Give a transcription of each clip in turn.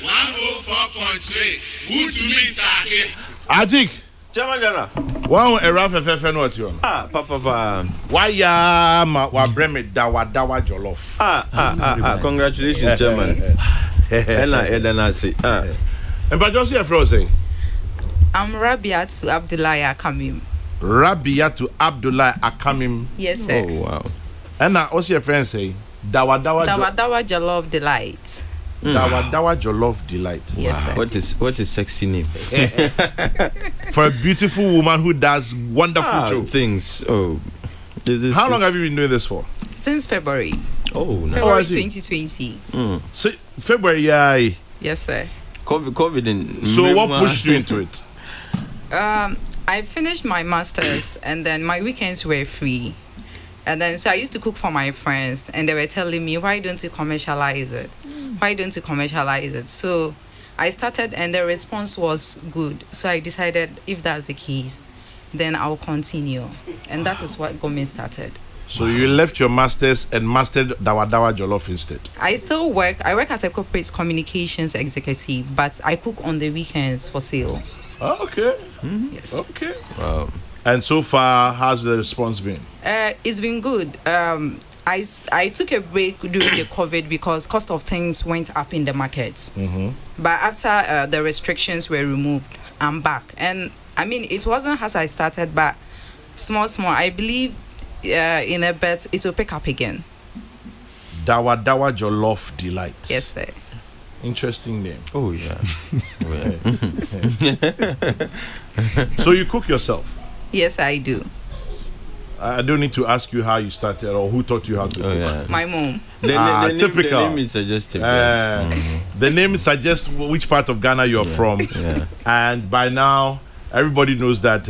104.3. Who to me, Taki? Atik. Jamajana. One a rough FFN what you on? Papa. Why ya wa breme dawa jollof. Congratulations, Chairman. Ena say. And but just here frozen. I'm Rabiatu Abdullahi Akamim. Rabiatu Abdullahi Akamim. Yes, sir. Oh wow. And what's your friend say? Dawa Jollof Delight. Dawa Jollof Delight. Yes, sir. What is sexy name? For a beautiful woman who does wonderful things. Oh. How long have you been doing this for? Since February. Oh, nice. February 2020. So, February, yeah. Yes, sir. COVID in. So what pushed you into it? I finished my master's and then my weekends were free. And then so I used to cook for my friends and they were telling me, why don't you commercialize it? Why don't you commercialize it? So I started and the response was good. So I decided if that's the case, then I'll continue. And that is what got me started. So you left your master's and mastered Dawa Jollof instead? I still work. I work as a corporate communications executive, but I cook on the weekends for sale. Oh, okay. Yes. Okay. Wow. And so far, how's the response been? It's been good. I took a break during the COVID because cost of things went up in the markets. But after the restrictions were removed, I'm back. And I mean, it wasn't as I started, but small. I believe in a bit it will pick up again. Dawa Jollof Delight. Yes, sir. Interesting name. Oh yeah. So you cook yourself? Yes, I do. I don't need to ask you how you started or who taught you how to cook. Yeah. My mom. Typical. The name is suggestive. The name suggests which part of Ghana you're from. Yeah. And by now, everybody knows that.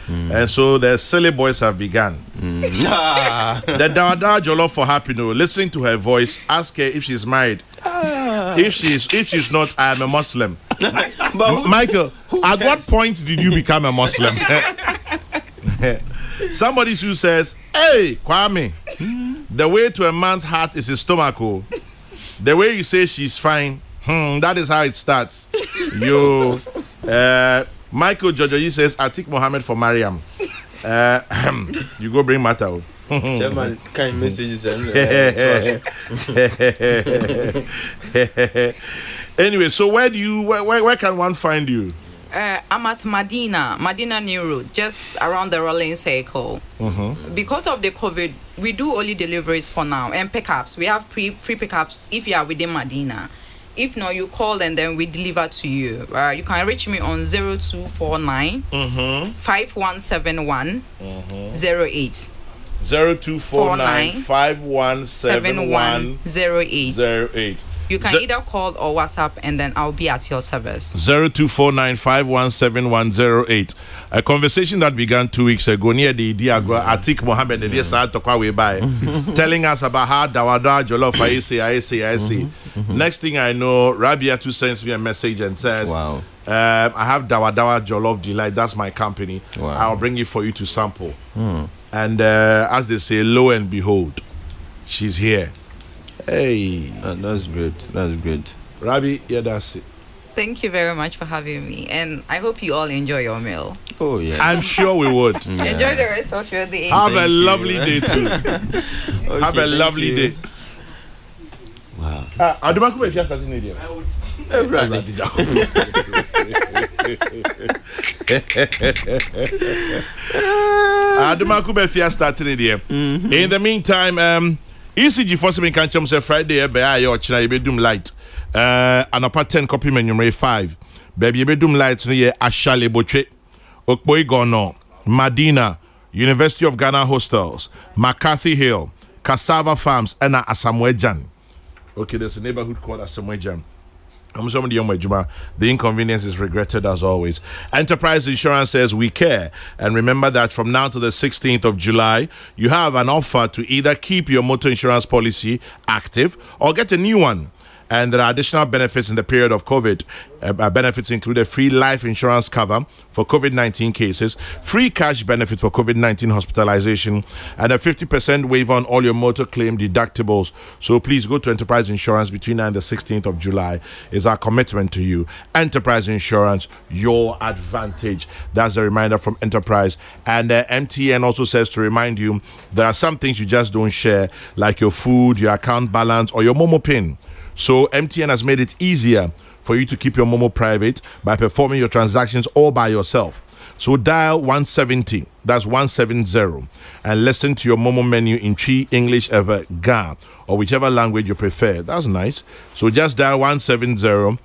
And so the silly boys have begun. The Dawa Jollof for happy. Listening to her voice, ask her if she's married. If she's not, I am a Muslim. Michael, at what point did you become a Muslim? Somebody who says, hey, Kwame, the way to a man's heart is his stomach. The way you say she's fine, that is how it starts. Michael Jojo says, Atik Mohammed for Mariam. You go bring matter. Chairman, kind messages. Anyway, so where can one find you? I'm at Medina New Road, just around the rolling circle. Because of the COVID, we do only deliveries for now and pickups. We have free pickups if you are within Medina. If not, you call and then we deliver to you. You can reach me on 0249 5171 08. 0249 5171 08. You can either call or WhatsApp and then I'll be at your service. 0249 5171 A conversation that began 2 weeks ago near the Diagua Atik Mohammed and Tokwa way by telling us about how Dawa Jollof I see. Next thing I know, Rabiatu sends me a message and says, wow. I have Dawa Jollof Delight, that's my company. Wow. I'll bring it for you to sample. And as they say, lo and behold, she's here. Hey, that's great. Rabbi, yeah, that's it. Thank you very much for having me, and I hope you all enjoy your meal. Oh yeah, I'm sure we would. Yeah. Enjoy the rest of your day. Have a lovely day too. Have a lovely day. Wow. Adumaku, if you're starting idiom. Adumaku, if you're starting idiom. In the meantime, ECG for some can't say Friday, be your china bedroom light. An upper 10 copy menu 5. Baby bedroom light near Ashale Boche, Okboy Gono, Medina, University of Ghana Hostels, McCarthy Hill, Cassava Farms, and Asamwejan. Okay, there's a neighborhood called Asamwejan. The inconvenience is regretted as always. Enterprise Insurance says we care. And remember that from now to the 16th of July, you have an offer to either keep your motor insurance policy active or get a new one. And there are additional benefits in the period of COVID. Benefits include a free life insurance cover for COVID-19 cases, free cash benefit for COVID-19 hospitalization, and a 50% waiver on all your motor claim deductibles. So please go to Enterprise Insurance between now and the 16th of July. Is our commitment to you. Enterprise Insurance, your advantage. That's a reminder from Enterprise. And MTN also says to remind you there are some things you just don't share, like your food, your account balance, or your Momo PIN. So MTN has made it easier for you to keep your Momo private by performing your transactions all by yourself. So dial 170, that's 170, and listen to your Momo menu in Twi, English, ever Ga, or whichever language you prefer. That's nice. So just dial 170.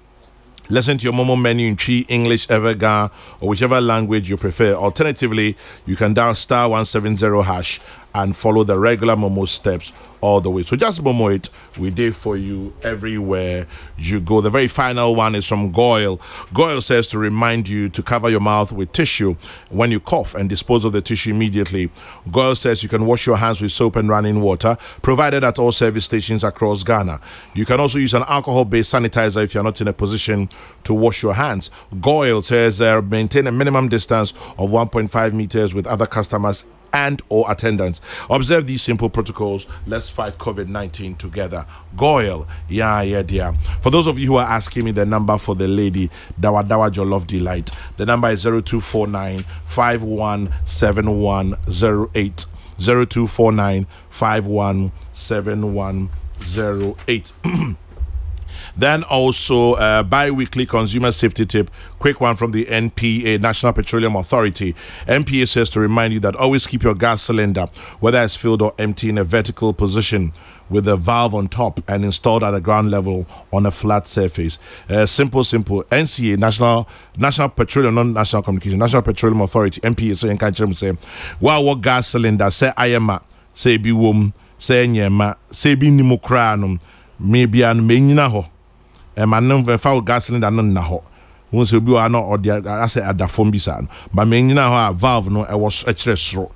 Listen to your Momo menu in Twi, English, Everga, or whichever language you prefer. Alternatively, you can dial star 170 hash and follow the regular Momo steps all the way. So just Momo it. We did for you everywhere you go. The very final one is from Goyle. Goyle says to remind you to cover your mouth with tissue when you cough and dispose of the tissue immediately. Goyle says you can wash your hands with soap and running water, provided at all service stations across Ghana. You can also use an alcohol-based sanitizer if you're not in a position to wash your hands. Goyle says maintain a minimum distance of 1.5 meters with other customers and or attendants. Observe these simple protocols. Let's fight COVID-19 together. Goyle, yeah, dear. For those of you who are asking me the number for the lady, Dawa Jollof Delight, the number is 0249 517108. 0249 517108. Then also bi-weekly consumer safety tip, quick one from the NPA, National Petroleum Authority. NPA says to remind you that always keep your gas cylinder, whether it's filled or empty, in a vertical position with a valve on top and installed at the ground level on a flat surface. Simple. NCA, National Petroleum, not National Communication, National Petroleum Authority, NPA, so you can say, what gas cylinder, say ayema, say bi wom, say nyema, say bi nimokranum, maybe an menina ho. Man fa gas cylinder no na ho won se obi wa no ode ase adafom bi sa no ba me nyina ho a valve no e was a kire soro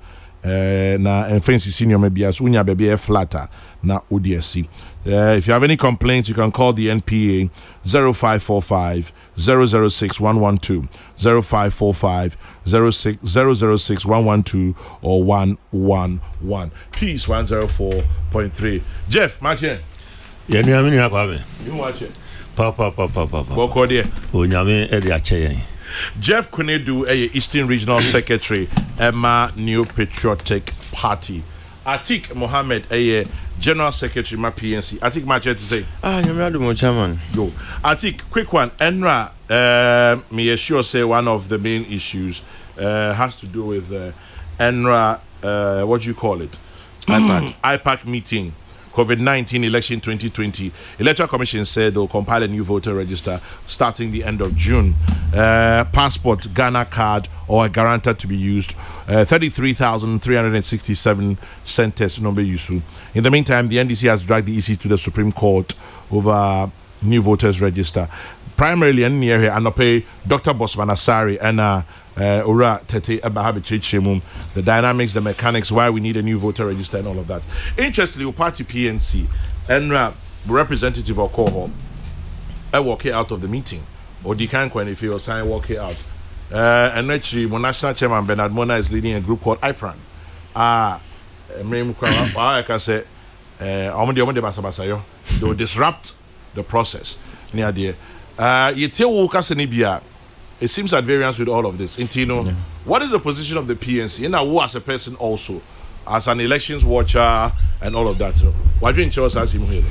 na fancy senior maybe as unya baby e flatter na ODSC. If you have any complaints, you can call the NPA 0545 006 112 0545 006 112 or 111. Peace 104.3. Jeff, Martin. Yeah, You watch it. Papa. Jeff Kunedu, Eastern Regional Secretary, Emma New Patriotic Party. Atik Mohammed, General Secretary, my PNC. Atik, my chair to say. You're chairman. Yo, Atik, quick one. Enra, me sure say one of the main issues has to do with Enra. What do you call it? IPAC meeting. COVID-19 election 2020. Electoral Commission said they'll compile a new voter register starting the end of June. Passport, Ghana card, or a guarantor to be used. 33,367 centers number used. In the meantime, the NDC has dragged the EC to the Supreme Court over new voters register. Primarily in the area, and pay Dr. Bosman Asari and Ura Tete Abahabichemum, the dynamics, the mechanics, why we need a new voter register and all of that. Interestingly, party PNC and representative of Coho, I walk out of the meeting, or the can when if you sign walk out. And actually, my national chairman Bernard Mona is leading a group called IPRAN. I can say, they will disrupt the process. Near there. It seems at variance with all of this. Intino, what is the position of the PNC? And who as a person also, as an elections watcher and all of that? Why do you choose as him here?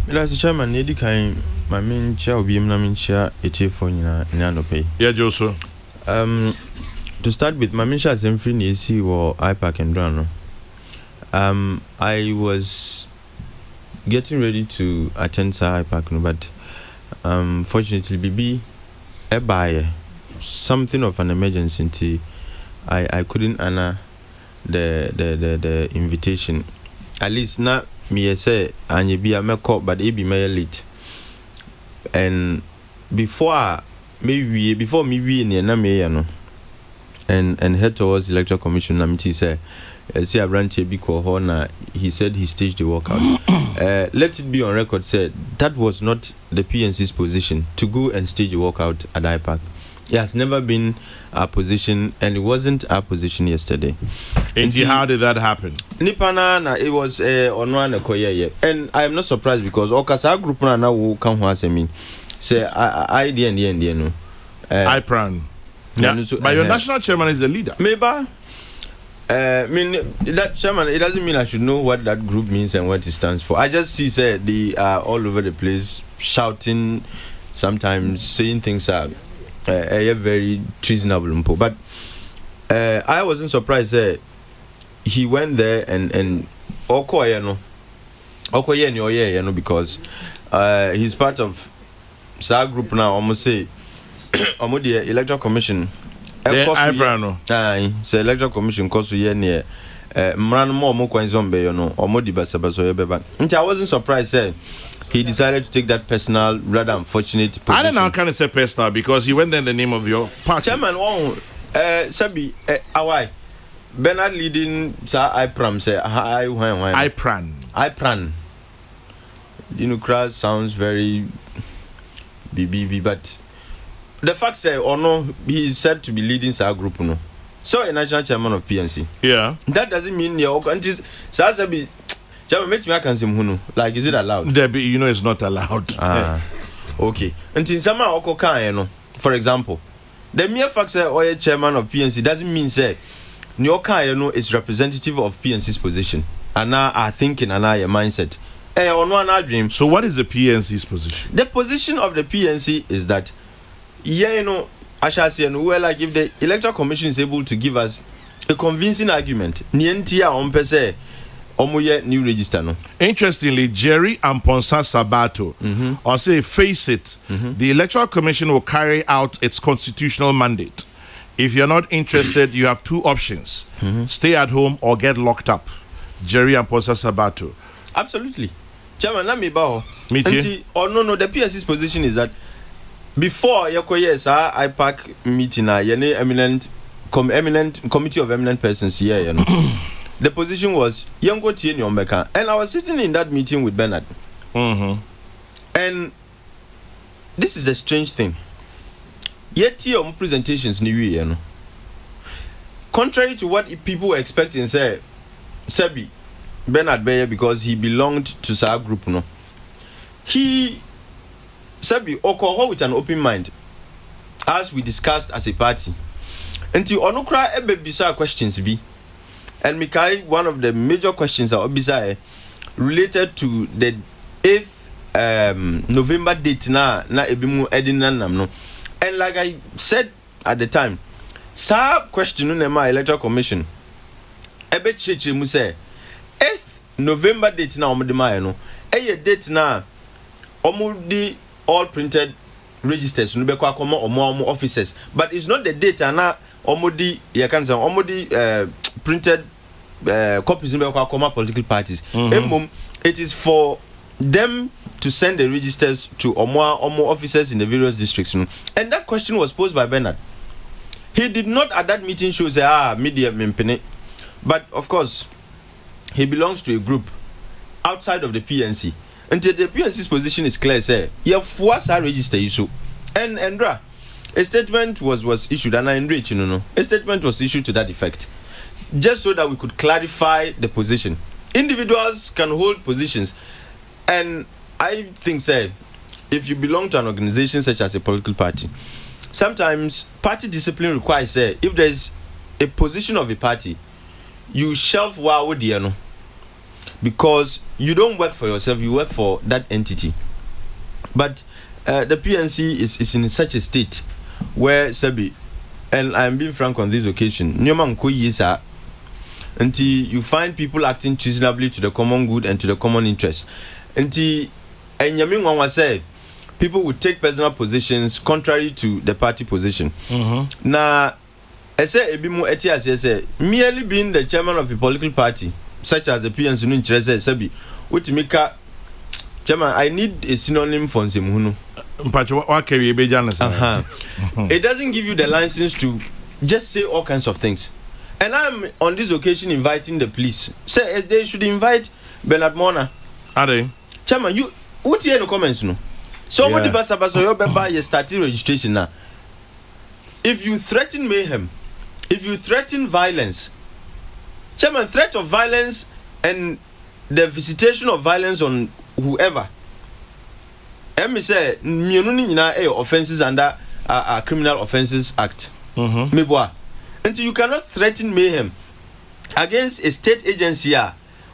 As chairman, Nedi Kain, my main chair will be Namin chair, for Nanope. Yeah, Joso. To start with, my main chair is free AC or IPAC and Drano. I was getting ready to attend IPAC, but fortunately, BB, a buyer. Something of an emergency. I couldn't honor the invitation. At least not me say and you be a call, but it be my late. And before me we in the and head towards the electoral commission. Namiti say, see a branch he said he staged the walkout. Let it be on record said that was not the PNC's position to go and stage a walkout at IPAC. It has never been our position, and it wasn't our position yesterday. And how did that happen? Nipana, it was on one koye, and I am not surprised because Okasa group now will come who has me. Say I no. IPRAN. Yeah, but your national chairman is the leader. Maybe. That chairman, it doesn't mean I should know what that group means and what it stands for. I just see say they are all over the place shouting, sometimes saying things are very treasonable. But I wasn't surprised that he went there and because he's part of SAR group now. Almost say the electoral commission. Say electoral commission cause you near Mran more coins on Bayono or Modi Basabaso Beba. I wasn't surprised he decided to take that personal, rather unfortunate position. I don't know how can I say personal because he went there in the name of your party. Chairman, Sabi, Awai Bernard leading Sir IPRAN say IPRAN. You know, crowd sounds very BBB, but the fact say or no, he is said to be leading our group no. So a national chairman of PNC. Yeah. That doesn't mean your countries. Sabi, chairman, make me can say like is it allowed? Debbie, you know it's not allowed. Okay. Until some oko can no. For example, the mere fact say or a chairman of PNC doesn't mean say Nyoka no is representative of PNC's position. And now are thinking and now your mindset. On one dream. So what is the PNC's position? The position of the PNC is that I shall say, well, like if the electoral commission is able to give us a convincing argument, Nientia on pese, omoye new register no. Interestingly, Jerry Amponsa Sabato, or say, face it, the electoral commission will carry out its constitutional mandate. If you're not interested, you have two options: stay at home or get locked up. Jerry Amponsa Sabato. Absolutely, Chairman. Let me bow. Me too. No. The PSC's position is that. Before IPAC meeting, eminent committee of eminent persons here, the position was Yango Tieni Ombeka, and I was sitting in that meeting with Bernard. And this is the strange thing. Yet your presentations new contrary to what people were expecting, say Sebi Bernard Bayer because he belonged to Sa group, he Sabi Okoho with an open mind, as we discussed as a party. Until Onukra ebe bisa questions be, and Mikai one of the major questions are obisa related to the 8th November date na ebimu edinanam no. And like I said at the time, sa question no ma electoral commission ebe chichi mu say 8th November date na omudima no. Eye date na omudi all printed registers no be kwa komo omo officers, but it's not the data na omodi you can say omodi printed copies no be kwa komo political parties. It is for them to send the registers to omo officers in the various districts. And that question was posed by Bernard. He did not at that meeting show say media mempene, but of course he belongs to a group outside of the PNC. Until the PNC's position is clear, say, you have forced our register issue. And a statement was issued, and I enrich, a statement was issued to that effect, just so that we could clarify the position. Individuals can hold positions, and I think, say, if you belong to an organization such as a political party, sometimes party discipline requires, say, if there is a position of a party, you shelf because you don't work for yourself, you work for that entity. But the PNC is in such a state where Sebi, and I'm being frank on this occasion, until you find people acting treasonably to the common good and to the common interest. Until people would take personal positions contrary to the party position. Now, I say merely being the chairman of a political party such as the PNC no interest Sebi, which make chairman, I need a synonym for Nsemuhunu. It doesn't give you the license to just say all kinds of things. And I'm on this occasion inviting the police. Say they should invite Bernard Mona. Are they? Chairman, you what here no comments no? So what the basa you buy your starting registration now. If you threaten mayhem, if you threaten violence, Chairman, threat of violence and the visitation of violence on whoever. Me say offenses under Criminal Offences Act. Until you cannot threaten mayhem against a state agency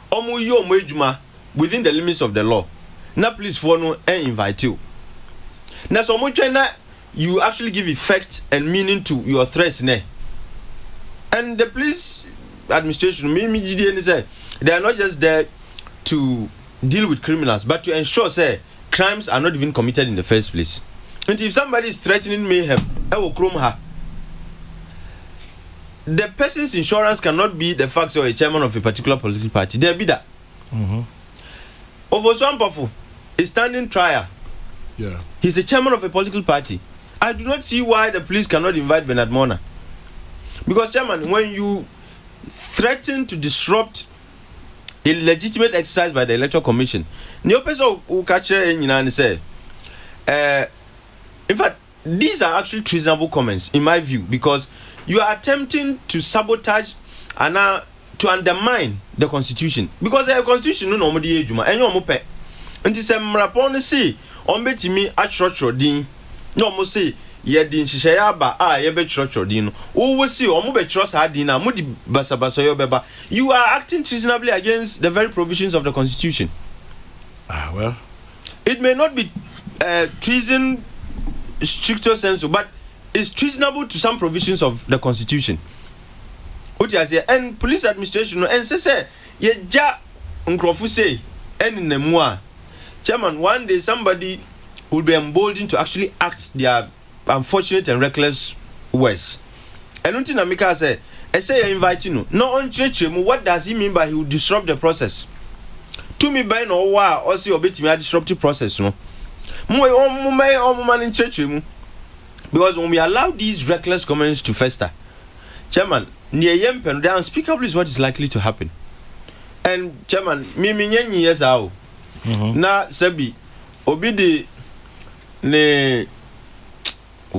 within the limits of the law. Now please follow and invite you. Now so much you actually give effect and meaning to your threats. And the police administration, they are not just there to deal with criminals, but to ensure crimes are not even committed in the first place. And if somebody is threatening mayhem, I will chrome her. The person's insurance cannot be the fact or a chairman of a particular political party. There be that. Over Swampafo is standing trial. Yeah. He's a chairman of a political party. I do not see why the police cannot invite Bernard Mona. Because, chairman, when you threaten to disrupt a legitimate exercise by the Electoral Commission, in fact, these are actually treasonable comments, in my view, because you are attempting to sabotage and to undermine the Constitution. Because the Constitution no normally ejuma enyo mo pe. Nti se mrapon si on betimi a church din. No mo say ye din hihye aba ye be church din no. Wo si o mo be church sa din na mo di basabasa yo beba. You are acting treasonably against the very provisions of the Constitution. Well, it may not be treason stricto sensu, but it's treasonable to some provisions of the Constitution. And police administration and say ye ja nkrofu say any nemwa. Chairman, one day somebody will be emboldened to actually act their unfortunate and reckless ways. And until Namika say, I say invite you no on church, what does he mean by he will disrupt the process? To me by no wa or see obit me a disruptive process no. In church, because when we allow these reckless comments to fester, Chairman, near Yempen, the unspeakable is what is likely to happen. And Chairman, me years out. Na Sebi, obidi ne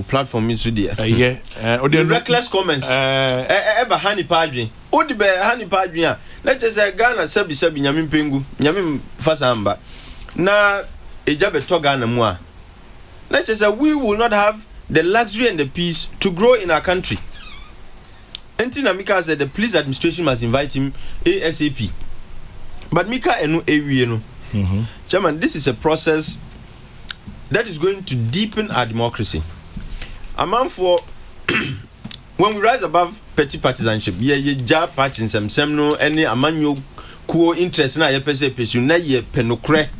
platform is the reckless comments. Eba honey padri. Odi be honey padri. Let's just say Ghana Sebi nyamim pengu nyamim fasamba. Na ejabe to Ghana mua. Let's just say we will not have the luxury and the peace to grow in our country. Until Mika said the police administration must invite him ASAP. But Mika enu ewie no. Chairman, this is a process that is going to deepen our democracy. For when we rise above petty partisanship, ye job parties sem no any amanyo kuo interest na ye pese pesu na ye penokre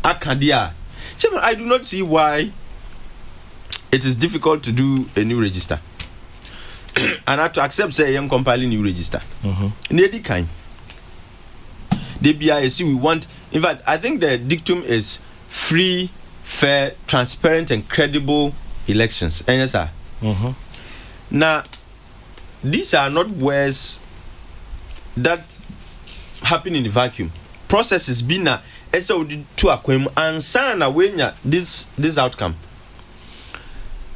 akadia. Chairman, I do not see why it is difficult to do a new register. And I have to accept say young compiling new register. Nedi kind. The BIC we want. In fact, I think the dictum is free, fair, transparent, and credible elections. And yes, sir. Now, these are not words that happen in the vacuum. Processes been a to acquaim and sign away this outcome.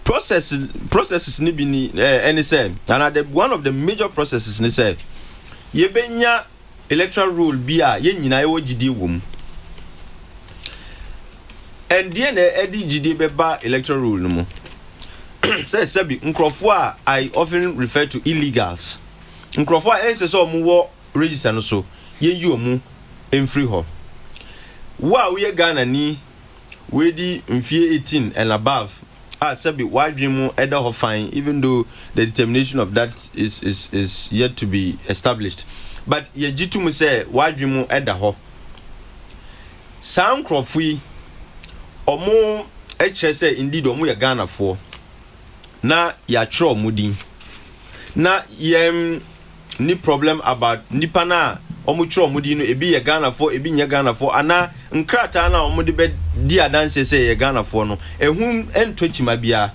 Processes ni bini any say and one of the major processes ni say ye benya electoral rule bia ye nyina ye gidi wom and the edi gidi beba electoral rule no mo say sabi nkrofo a I often refer to illegals nkrofo a ense so mo wo register no so ye yi omu emfree ho wa we Ghana ni we di mfie 18 and above. Sabi why dream either fine, even though the determination of that is yet to be established. But ye jitu mu say why dream either ho. Sound crofui omo say indeed omo ya Ghana for. Na ya tro mudi. Na yem ni problem about nipana omo tro mudi no ebi ya Ghana for ebi nya Ghana for ana nkrata na omo de be di adanse say ya Ghana for no ehum entochima bia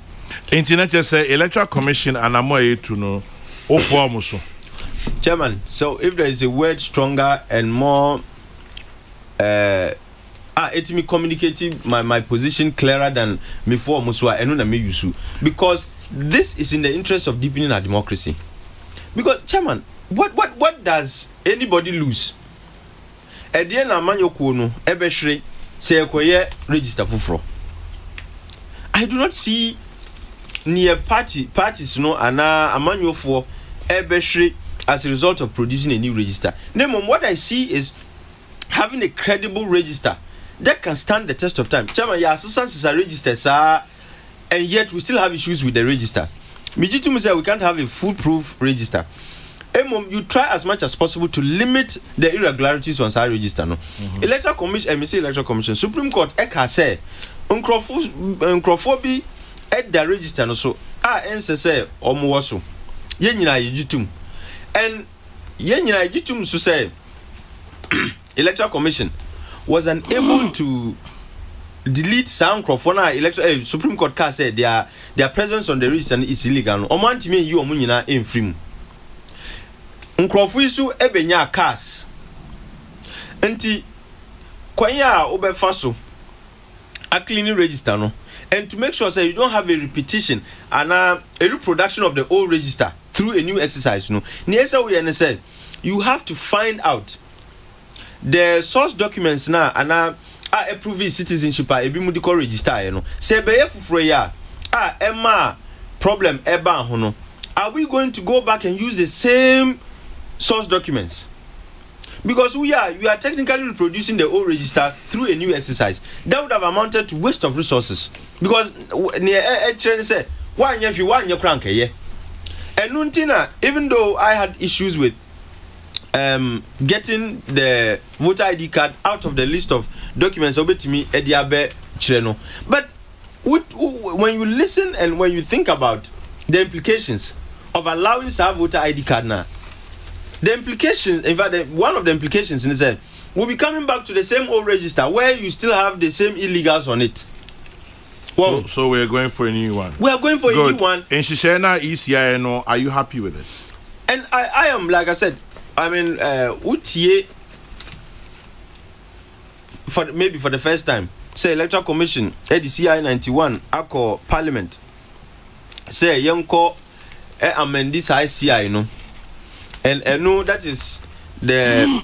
Internet just say electoral commission and amoy to know o form so. Chairman, so if there is a word stronger and more it me communicating my position clearer than before Muswa and na me use, because this is in the interest of deepening our democracy. Because Chairman, what does anybody lose? Edie na manyoko no ebehwe say ekoye register fufro. I do not see near parties no ana amanyofo ebehwe as a result of producing a new register. Name what I see is having a credible register that can stand the test of time. Chairman, your assistance is a register, sir, and yet we still have issues with the register. Mijitum say we can't have a foolproof register. You try as much as possible to limit the irregularities on our register. No, Electoral Commission, Electoral Commission, Supreme Court, Eka say, uncrophobia at the register. No, so answer say omuwaso. Yenina yijitum, and yenina yijitum so say Electoral Commission was unable to delete some electoral Supreme Court case said their presence on the register is illegal. Omanti me you omunyina enfrim. Nkrofo isu ebenya cars. Enti kwanya obefa so a cleaning register no, and to make sure say you don't have a repetition and a reproduction of the old register through a new exercise no. Niesa we say you have to find out the source documents now and approving citizenship ebi mudiko register no. Say beye fufuro ya emma problem eba ho no. Are we going to go back and use the same source documents? Because we are technically reproducing the old register through a new exercise. That would have amounted to waste of resources. Because say one year crank yeah. And nuntina, even though I had issues with getting the voter ID card out of the list of documents over to me ediabe chireno, but when you listen and when you think about the implications of allowing some voter ID card now, the implications, in fact, one of the implications is that we'll be coming back to the same old register where you still have the same illegals on it. Well, so we're going for a new one. We are going for a new one. And Shishena ECI, are you happy with it? And I am, like I said, I mean, Utiye, maybe for the first time, say Electoral Commission, EDCI 91, Ako Parliament, say Yanko amend this ICI, and no, that is the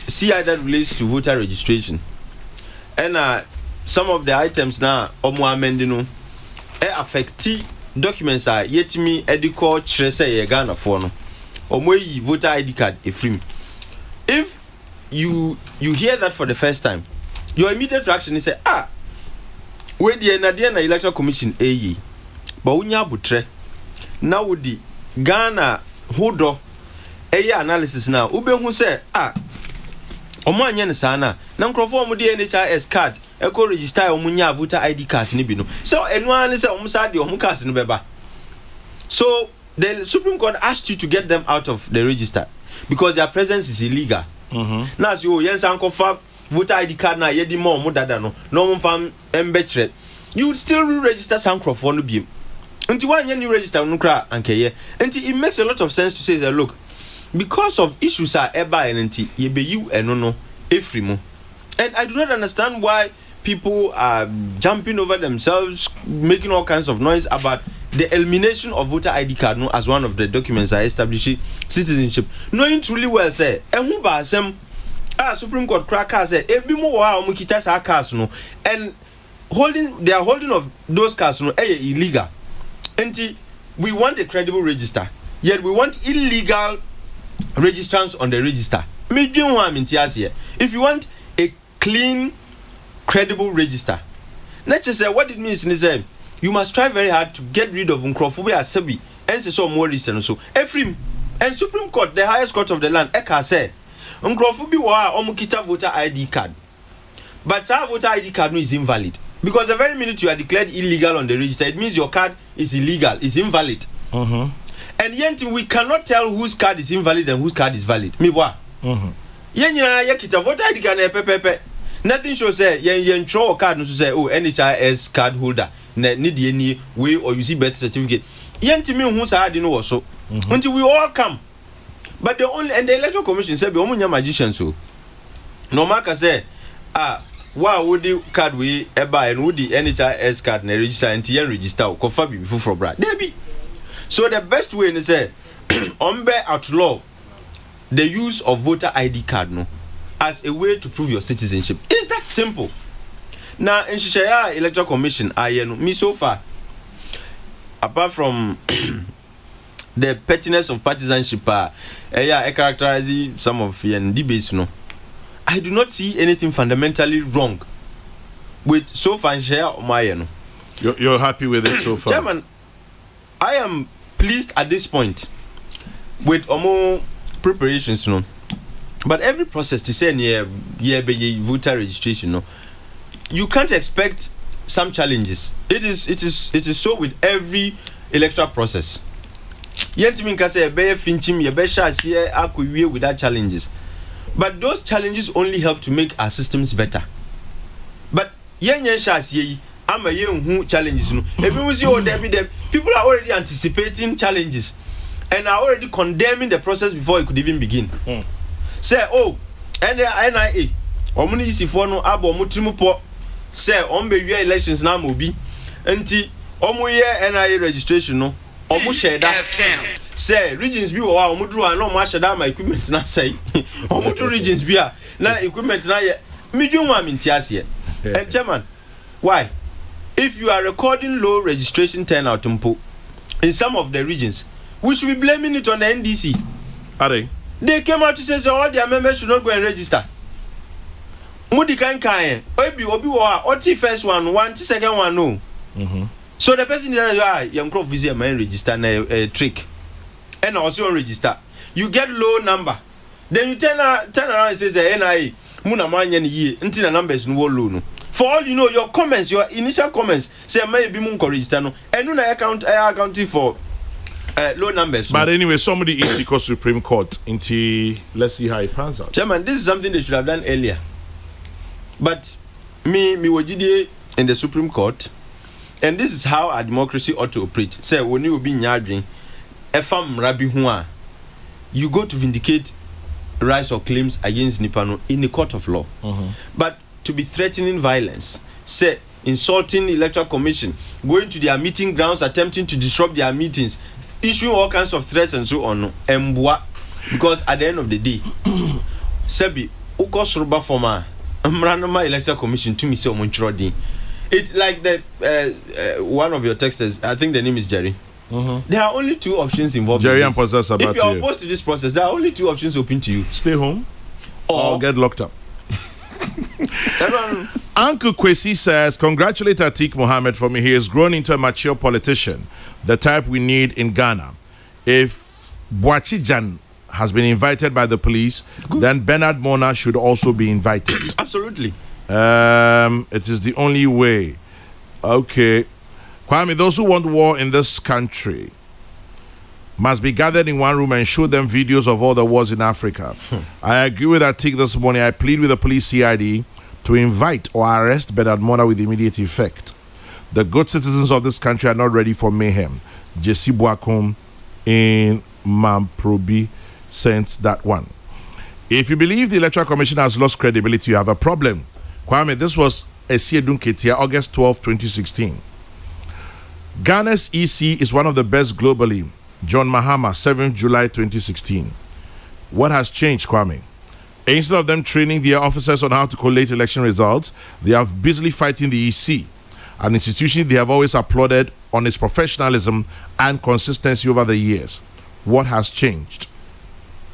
CI that relates to voter registration. And some of the items now, omo amendino, affect documents are yet me edico trese ye Ghana for no. Omo voter ID card efrim. If you hear that for the first time, your immediate reaction is say, we the na Electoral Commission ye. But unya butre. Now with the Ghana hodo analysis now. Ube who say, omo anya ne sana na nkrofo omo de NHIS card eko register omo nya voter ID cards ni bi no. So enwa ne say omo sa de omo cards no beba. So the Supreme Court asked you to get them out of the register because their presence is illegal. Now so yensa nkofa voter ID card na yedi mo omo dada no omo fam embechre. You would still re-register some nkrofo no bi. Unti one new register no kra ankeye. Unti it makes a lot of sense to say that look, because of issues are eba and yebe you and no efrimu. And I do not understand why people are jumping over themselves, making all kinds of noise about the elimination of voter ID card as one of the documents that establish citizenship. Knowing truly well say, who ba asem Supreme Court cracker say ebi mo wa omo kita sa cards no, and they are holding of those cards no illegal. And we want a credible register, yet we want illegal registrants on the register. If you want a clean, credible register, let's just say what it means is you must try very hard to get rid of uncrophobia sebi and say so more register so Ephraim and Supreme Court, the highest court of the land, Eka say uncrophobia wa omukita voter ID card, but sa voter ID card no is invalid. Because the very minute you are declared illegal on the register, it means your card is illegal, is invalid. And yet we cannot tell whose card is invalid and whose card is valid. Me wa. Kita voter ID card pepe. Nothing shows say yen throw card no say oh NHIS card holder need any way or you see birth certificate. Yentimi who sa adi no was so. Until we all come. But the electoral commission said be omunya magician so. No maka say wa would the card we eba and would the NHIS card na register and TN register ko fa bi before bra. Debi. So the best way is say ombe outlaw the use of voter ID card no as a way to prove your citizenship. It's that simple. Now in Shishaya Electoral Commission me so far, apart from the pettiness of partisanship, I characterize some of the debates. No, I do not see anything fundamentally wrong with so far Shishaya Omayeno. You're happy with it so far? Chairman, I am pleased at this point with Omo preparations. No, but every process to say voter registration. No, you can't expect some challenges. It is so with every electoral process. Yentimi nka say be finchim ye be shase akwiwe without challenges. But those challenges only help to make our systems better. But yen shase yi ama yen hu challenges no. If we see all them people are already anticipating challenges and are already condemning the process before it could even begin. Say NIA omuni isifo no abo mutrimu po say ombe elections na mobi enti omuye NIA registration no omu sheda say regions bi wa omudru an no ma sheda ma equipment na say omudru regions bi a na equipment na ye midwun wa mintiase and chairman why if you are recording low registration turnout in some of the regions we should be blaming it on the NDC. Are they came out to say so all their members should not go and register. Mudi kan obi wa oti first one second one no. So the person that young crop visit man register na a trick and also register you get low number then you turn around and say NIA muna manya ni ye nti na numbers no low no. For all you know your comments your initial comments say maybe mun register no enu na accounting for low numbers. But anyway, somebody is equal Supreme Court into let's see how it pans out. Chairman, this is something they should have done earlier. But me wajidi in the Supreme Court, and this is how a democracy ought to operate. Say when you be nyadring, efam rabi hua, you go to vindicate rights or claims against Nipano in the court of law. But to be threatening violence, say insulting the electoral commission, going to their meeting grounds, attempting to disrupt their meetings, issuing all kinds of threats and so on, because at the end of the day, Sebi ukos ruba forma Mranoma Electoral Commission to me so montrodi. It like the one of your texters, I think the name is Jerry. There are only two options involved. Jerry in and possess about if you are opposed to this process, there are only two options open to you: stay home or get locked up. Uncle Kwesi says, congratulate Atiq Mohammed for me. He has grown into a mature politician, the type we need in Ghana. If Boachijan has been invited by the police, then Bernard Mona should also be invited. Absolutely. It is the only way. Okay. Kwame, those who want war in this country must be gathered in one room and show them videos of all the wars in Africa. I agree with Atiq this morning. I plead with the police CID to invite or arrest Bernard Mona with immediate effect. The good citizens of this country are not ready for mayhem. Jesse Boakum in Mamprobi sent that one. If you believe the Electoral Commission has lost credibility, you have a problem. Kwame, this was Esiedun Ketia, August 12, 2016. Ghana's EC is one of the best globally. John Mahama, 7th July 2016. What has changed, Kwame? Instead of them training their officers on how to collate election results, they are busily fighting the EC, an institution they have always applauded on its professionalism and consistency over the years. What has changed?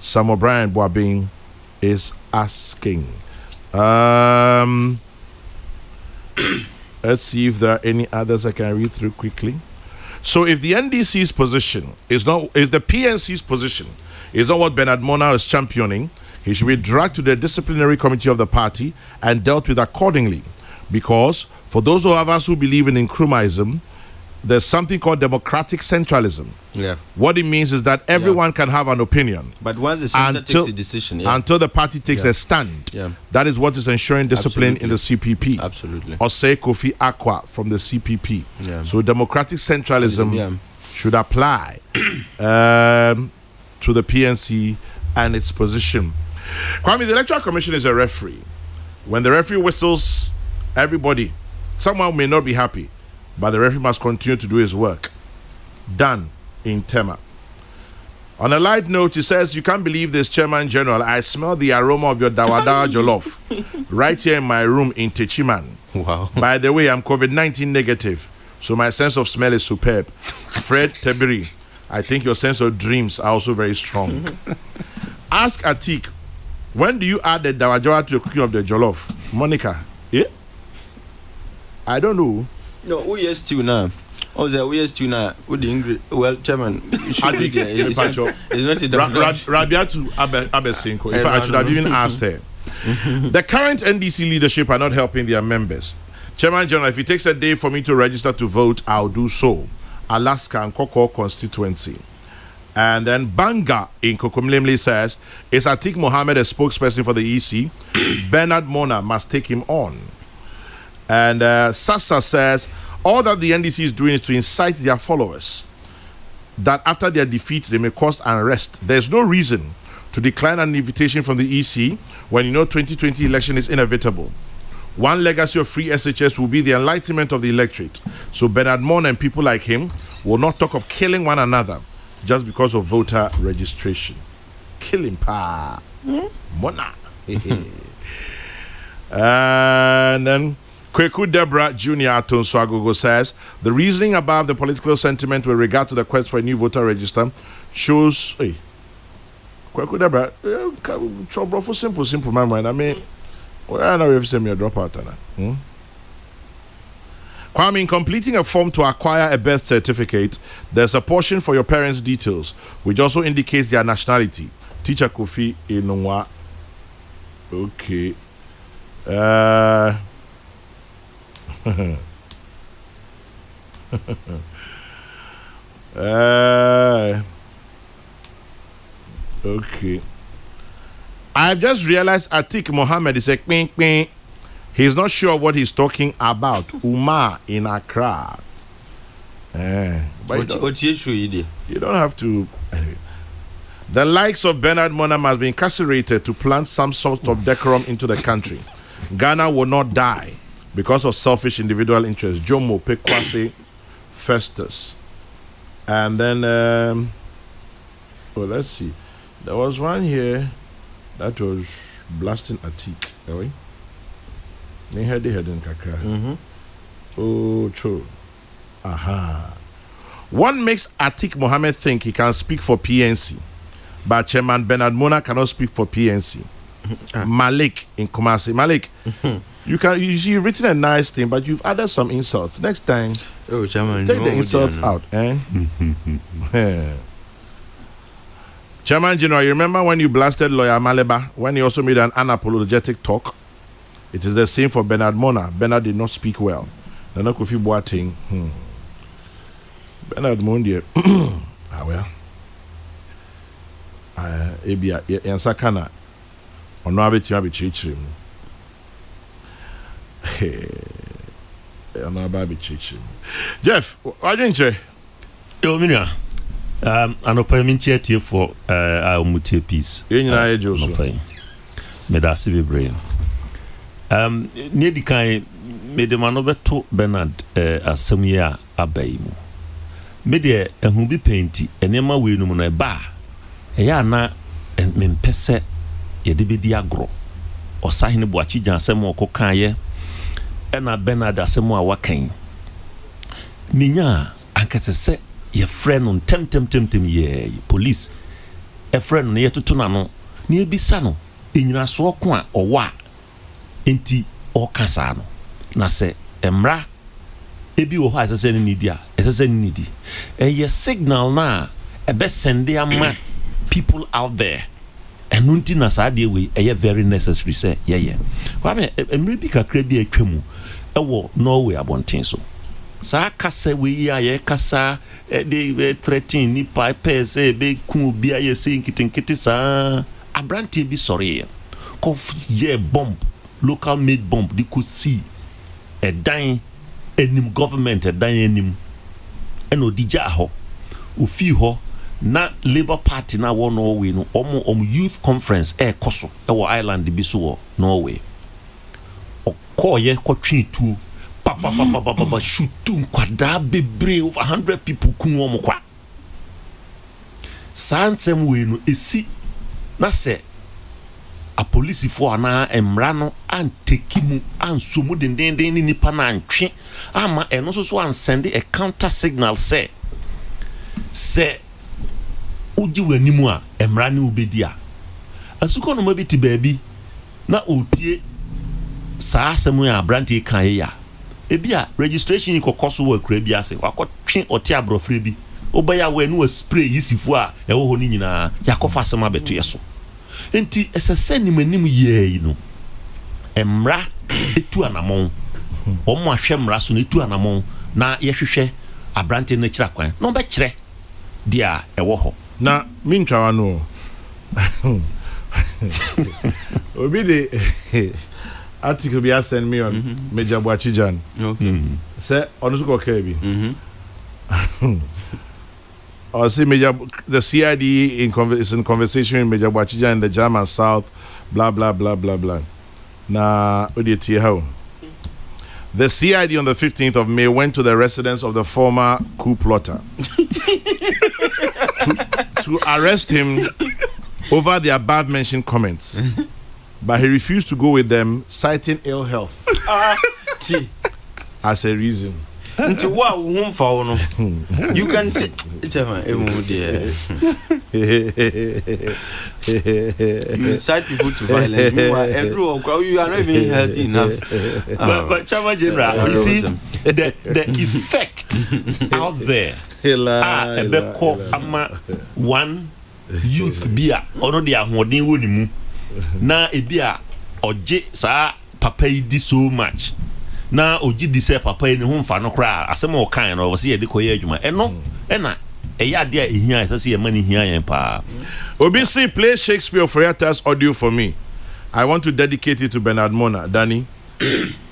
Sam O'Brien Boabing is asking. Let's see if there are any others I can read through quickly. So if the NDC's position is not, if the PNC's position is not what Bernard Mona is championing, he should be dragged to the disciplinary committee of the party and dealt with accordingly. Because for those of us who believe in Nkrumahism, there's something called democratic centralism. Yeah. What it means is that everyone can have an opinion. But once the center takes a decision, until the party takes a stand, that is what is ensuring discipline in the CPP. Absolutely. Or say Kofi Aqua from the CPP. So democratic centralism should apply to the PNC and its position. Kwame, the Electoral Commission is a referee. When the referee whistles, everybody, someone may not be happy, but the referee must continue to do his work. Done in Tema. On a light note, he says, you can't believe this, Chairman General. I smell the aroma of your dawadawa jollof right here in my room in Techiman. Wow. By the way, I'm COVID-19 negative, so my sense of smell is superb. Fred Tebiri, I think your sense of dreams are also very strong. Ask Atik, when do you add the dawajawa to the cooking of the jollof? Monica, yeah? I don't know. No, who is still now? Oh, the we are still now. Well, Chairman, it's not Rabiatu Abesinko. In fact, I should have even asked her. The current NDC leadership are not helping their members. Chairman General, if it takes a day for me to register to vote, I'll do so. Alaska and Kokrokoo constituency. And then Banga in Kokomlemle says, is Atik Mohammed a spokesperson for the EC? Bernard Mona must take him on. And Sasa says, all that the NDC is doing is to incite their followers that after their defeat, they may cause unrest. There's no reason to decline an invitation from the EC when you know 2020 election is inevitable. One legacy of free SHS will be the enlightenment of the electorate. So Bernard Mon and people like him will not talk of killing one another just because of voter registration. Killing pa. Mona. And then Kweku Deborah Jr. Atonswagogo says, the reasoning above the political sentiment with regard to the quest for a new voter register shows... Hey, Kweku Deborah, for simple, my mind. I mean, I know if you send me a dropout. Kwame, in completing a form to acquire a birth certificate, there's a portion for your parents' details, which also indicates their nationality. Teacher Kofi Inonwa. Okay. Okay. I've just realized Atik Mohammed is a queen. He's not sure what he's talking about. Umar in Accra. But you don't have to. Anyway. The likes of Bernard Mona must be incarcerated to plant some sort of decorum into the country. Ghana will not die because of selfish individual interests. Jomo Pekwase Festus. And then, well, let's see. There was one here that was blasting Atik. Oh, true. Aha. One makes Atik Mohammed think he can speak for PNC, but Chairman Bernard Mona cannot speak for PNC. Malik in Kumasi. Malik, you've written a nice thing, but you've added some insults. Next time, Chairman, take the insults out. Chairman General, you remember when you blasted lawyer Maleba, when he also made an unapologetic talk? It is the same for Bernard Mona. Bernard did not speak well. Nana Kofi Boateng. Bernard Mona, well. Ebia yansakana ono abeti abechichiri mu ono abechichiri Jeff, what do you think? Yo minia anopa mi nche tie for mutie peace enyina ye joso me da se bebre ne di kan me de mano beto Bernard asem ye a abai mu me de ehu bi painti enema we nu mu na ba eya na mempese ye de bedi agro osahene boachi jansem okokan ye ena Bernard asem a wakan minya ankatese ye friend tem ye police e friend no ye tutuna no ne ebisa no enyina so ko a owa enti okasa no na se emra ebi wo ho asese ne nidi a esese ne nidi ye signal na ebe sende ama people out there and nunti na sa de we very necessary say yeah kwa me emre bi kakra bi atwam e wo Norway abonten so sa kasa we ya ye kasa de threaten ni pipe say be ku bia ye say nkitinkiti sa abrante bi sorry kof ye bomb local made bomb di ko see e dan enim government e dan enim eno di ja ho ofi ho na Labour Party na wo Norway no omo youth conference koso e wo island bi so wo Norway okoye kotwe tu papa shootum kwada bebre over 100 people kun omo kwa sansem we no esi na se a police for na emra no antekimu ansomu denden ni nipa na antwe ama eno so an send a counter signal say uji wanimu a emra ne obedi a asuko no mabiti baabi na otie saa asemu ya branti kan ya ebi a registration kokoso wa kura bi ase wakotwe ote abrofre bi obaya we no spray yisifu a ewo ho ni nyina yakofa asema beto yeso enti esese nimanim ye no emra etu anamon omo ahwe mra so na etu anamon na yehwehwe abrante na kira kwan no be kire dia ewo ho na mintwa no obi de article be send me on Major Bwachijan. Okay. Say onusuko kebi. Or say Major the CID is in conversation with Major Bwachijan in the German South, blah blah blah blah blah. Na odieti how. The CID on the 15th of May went to the residence of the former coup plotter to arrest him over the above mentioned comments. But he refused to go with them, citing ill health as a reason. Into what womb for no? You can sit. You incite people to violence. Andrew, you are not even healthy enough. But Chama General, you see the effect out there. One youth beer, or the Ahmodin Wunimu. Na ebia oje sa papa yi di so much na oji di se papa yi ne ho mfa no kra asem o kan no se ye de koye adwuma eno na eya de ehia se ye mani hia yen pa obi say play Shakespeare for Yatas audio for me. I want to dedicate it to Bernard Mona. Danny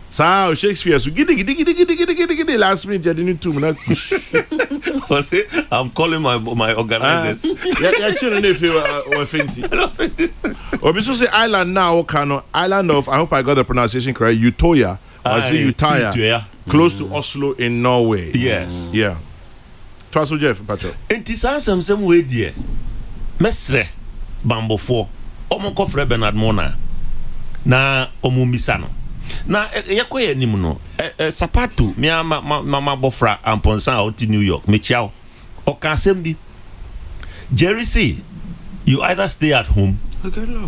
sa Shakespeare so gidi last minute you didn't to me. I'm calling my organizers. Yeah, children if you were fainting. Obiso say island now Kano island of, I hope I got the pronunciation correct, Utoya or say Utaya, close to Oslo in Norway. Yes. Yeah. Twaso Jeff Pacho. Enti some way die. Mesre bambofo. Omo kofre Bernard Mona. Na omo misano. Na yakoye nim no sapato me mama bofra amponsan out in New York me chiao o kan asem bi Jerry C, you either stay at home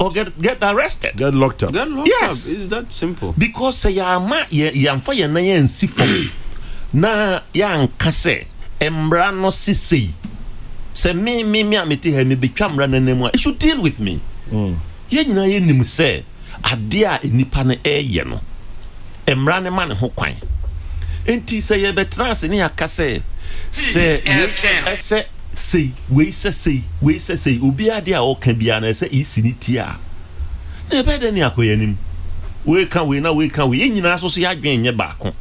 or get arrested, get locked up. Yes, it's that simple. Because say ya ma ya mfa ye na ye nsi fom na ya nkase embra no sisi se me amete ha me betwa mra na nemu it should deal with me. Ye nyina ye nim se ade a enipa ne eye no emra ne ma ne ho kwan enti se ye betra se ne yakase se say we say obi ade a o kan bia na se isiniti a na be de ne akoyanim we kan we nyina so ya adwen nye baako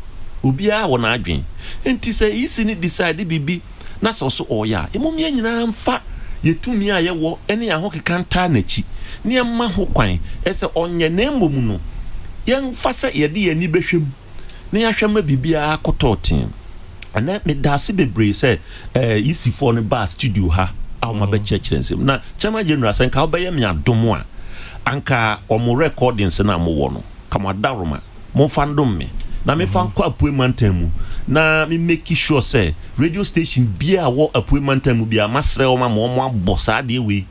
obi a wo na adwen enti se isini decide bibi na so oya emom ye nyina mfa yetumi a ye wo ene ya ho kekanta na chi ne ma ho kwan ese onye na emom no ye mfa se ye de ye ni behwem ne ya hwema bibia akototin ana me dase bebre se isifo ne ba studio ha a ma be chechirensem na Chama General sen ka obeye me adomo a anka omo recordings na mo wo no kama daroma mo fandom me na me fan kwa apuemantamu na me make sure say radio station bia wo apuemantamu bia masre o ma mo abosa de we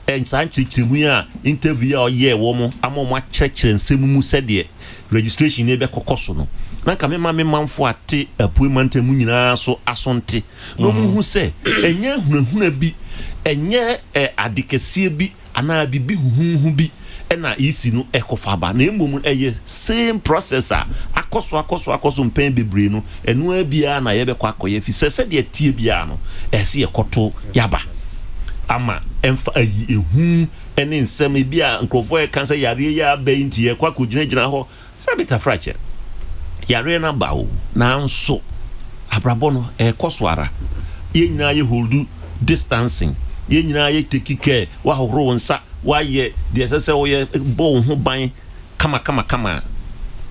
ensan chichirimu a interview a ye wo moamo chechirensem mu se de registration ne be kokoso no na ka me manfo ate apuemantamu nyina so asonte no mu hu se enye hunahuna bi enye adikesie bi ana bibi huhu bi ena isi no ekofa ba na emom eye same processor akoso mpɛn bebree no ɛno abia na yɛbɛkɔ akɔyɛ fi sɛ de tie bia no ɛse yɛkɔto yaba ama ɛmfa ayi ehu ɛne nsɛm bia nkrɔfoɔ ɛka sɛ yare ya abɛn nti yɛkɔ akɔgyinagyina hɔ sɛ beta fracture yare na bawo nanso abrabɔ no ɛkɔ ara yɛn nyinaa yɛ hold distancing yɛn nyinaa yɛ take care wa horo nsa wa yɛ de sɛ wɔyɛ bɔ ho ban kama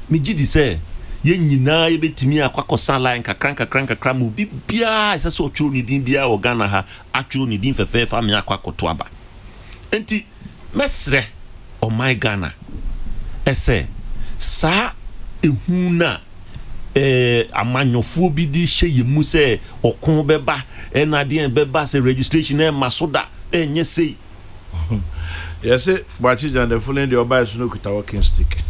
me gidi sɛ yɛn nyinaa yɛbɛtumi akɔkɔsa line kakra mu bibia ɛsɛ sɛ ɔtworo ne din bia wɔ Ghana ha atworo ne din fɛfɛɛfa me akɔkɔto aba enti mɛsrɛ ɔman Ghana ɛsɛ saa ehu na amanyofoɔ bi di hyɛ yɛ mu sɛ ɔko bɛba ɛna deɛ bɛba sɛ registration ɛma so da ɛnyɛ sei yes but you the following the oba is no kuta walking stick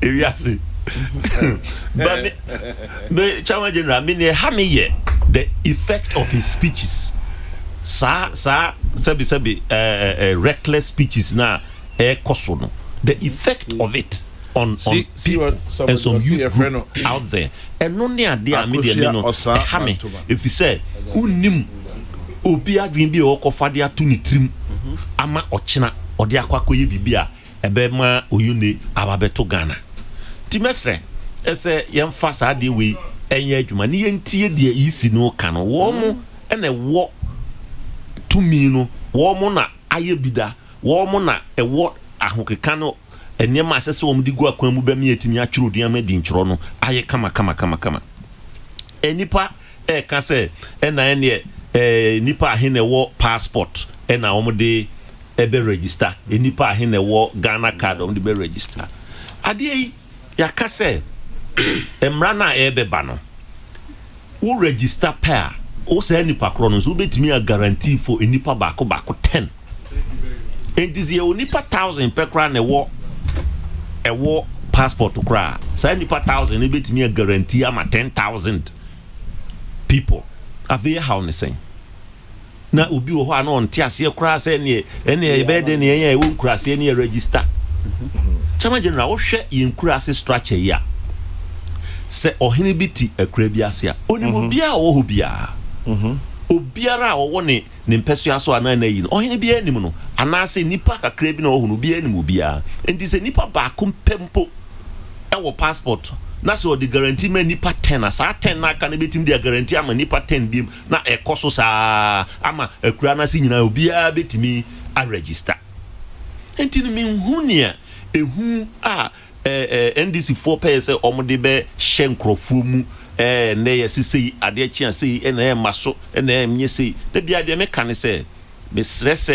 Ewiase but me Chairman General me ne the effect of his speeches sa sebi reckless speeches na koso no the effect of it on people and some youth group out there and no near dia media no hame if you say unim obi adwin bi okofa de ato ni trim ama ochina ode akwakoye bibia ebe ma oyune ababeto Ghana ti mesre ese yemfa sa de we enye adwuma ne yentie de yisi no ka no wo mo ene wo tumi no wo mo na aye bida wo mo na ewo ahokeka no enema asese wo mudi gu akwan mu ba mi etimi atworo de ama di nkyoro no aye kama enipa ka se ena ene nipa ahene wo passport ena wo de ebe register enipa ahene wo Ghana card wo de be register ade yi yaka se emra na ebe ba no wo register pair wo se nipa kro no so betimi a guarantee for enipa baako 10 entizie onipa 1000 per kra na ewo passport kra sa nipa 1000 e betimi a guarantee ama 10,000 people avia how ne sen na obi wo ho ana on ti ase kra se ne ene be de ne yen e wo kra se ne register Chairman General wo hwe yen kra ase structure ya se ohene biti akra bi ase a onimo bia wo ho bia obiara wo ne mpeso aso ana na yi no ohene bia anim no ana se nipa kakra bi na wo ho no bia anim bia enti se nipa ba ko pempo e wo passport na so the guarantee me nipa 10 asa 10 na aka na betim dia guarantee ama nipa 10 biem na ekoso saa ama akura na se nyina obia betimi a register enti ni minhunia ehu a NDC 4 pay say omode be hyenkrofo mu na ye sisei ade chia sei na e maso na e mnye sei da bia de me kan say be stress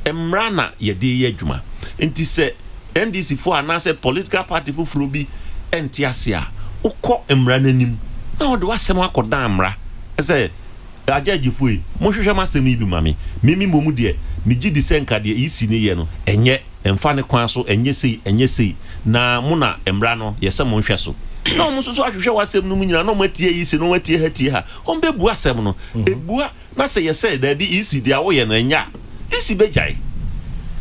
emra na ye de ye adwuma enti say NDC 4 anase political party fufuro bi enti ase a ukọ emra nanim na wode wasem akoda amra ese ajajifu mo hwehwe masem ibi mame mimi momu de mi gidi senka de isi ne ye no enye emfa ne kwan so enye sei na mo na emra no yese mo hwehwe so na mo so ahwehwe wasem no nyina na mo atie isi no atie hatie ha on be bua asem no ebua na se yese da di isi dia wo ye no enya isi bejai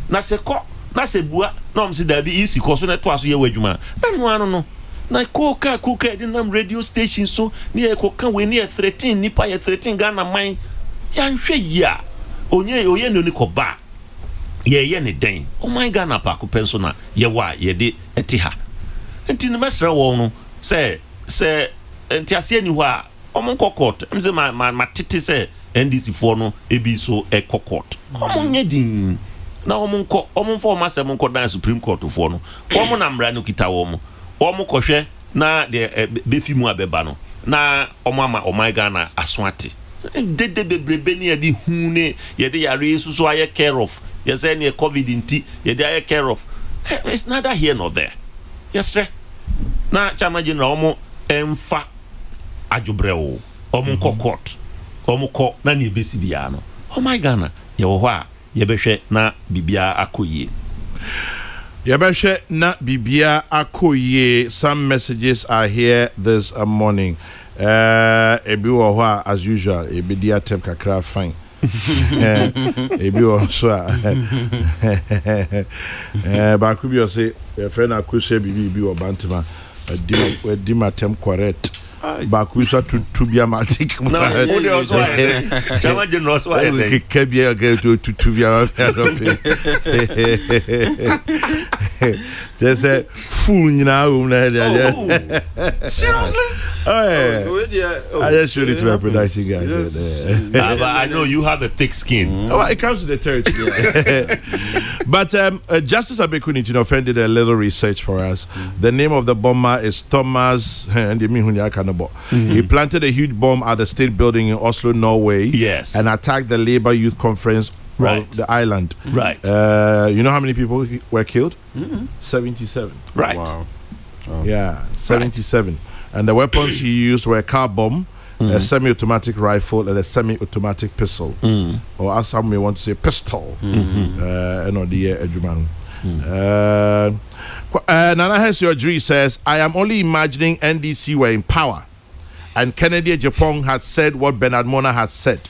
na se ko na se bua na om se da bi isi ko so na to aso ye wadwuma na no ano no na koka di nam radio station so ni e koka we ni 13 nipa ye 13 Ghana man ya nhwe ya oye no ni ko ba ye ne den o my Ghana pa ko penso na ye wa ye de eti ha enti no mesra wo no se enti ase ni ho a omon kokot mze ma tete se NDC 4 no ebi so e kokot omon nye din na omon fo masem nko dan Supreme Court fo no omon na mra no kita wo mo kohwe na de befi mu abeba no na omama my Ghana aswate dede bebrebe ni edi hune ye de yare susu aye care of ye say ne covid nti ye de aye care of it's neither here nor there yes sir na Chairman General omo emfa adwobrɛwo omo kokot omo ko na ne besi bia no my Ghana ye wo ho a ye behwe na bibia akoyie Yabashe na bibia akoye. Some messages are here this morning. Ebi wo ho as usual, ebi dia tem kakra fine. Ebi also ba ku bi o say your friend akushe bibi o bantama di matem correct ba ku so to bia matic no only also chama general so I ke bia to bia just say fool nyina na seriously I just showed it to my production guys. But I know you have a thick skin. Well, it comes to the territory. But Justice Abekuniti offended a little research for us. The name of the bomber is Thomas. He planted a huge bomb at the state building in Oslo, Norway. Yes. And attacked the Labour Youth Conference of the island. Right. You know how many people were killed? 77. Right. Wow. Yeah, 77. And the weapons he used were a car bomb, a semi-automatic rifle, and a semi-automatic pistol, or as some may want to say, pistol. Nana Hesiodri says, I am only imagining NDC were in power, and Kennedy Japan had said what Bernard Mona had said.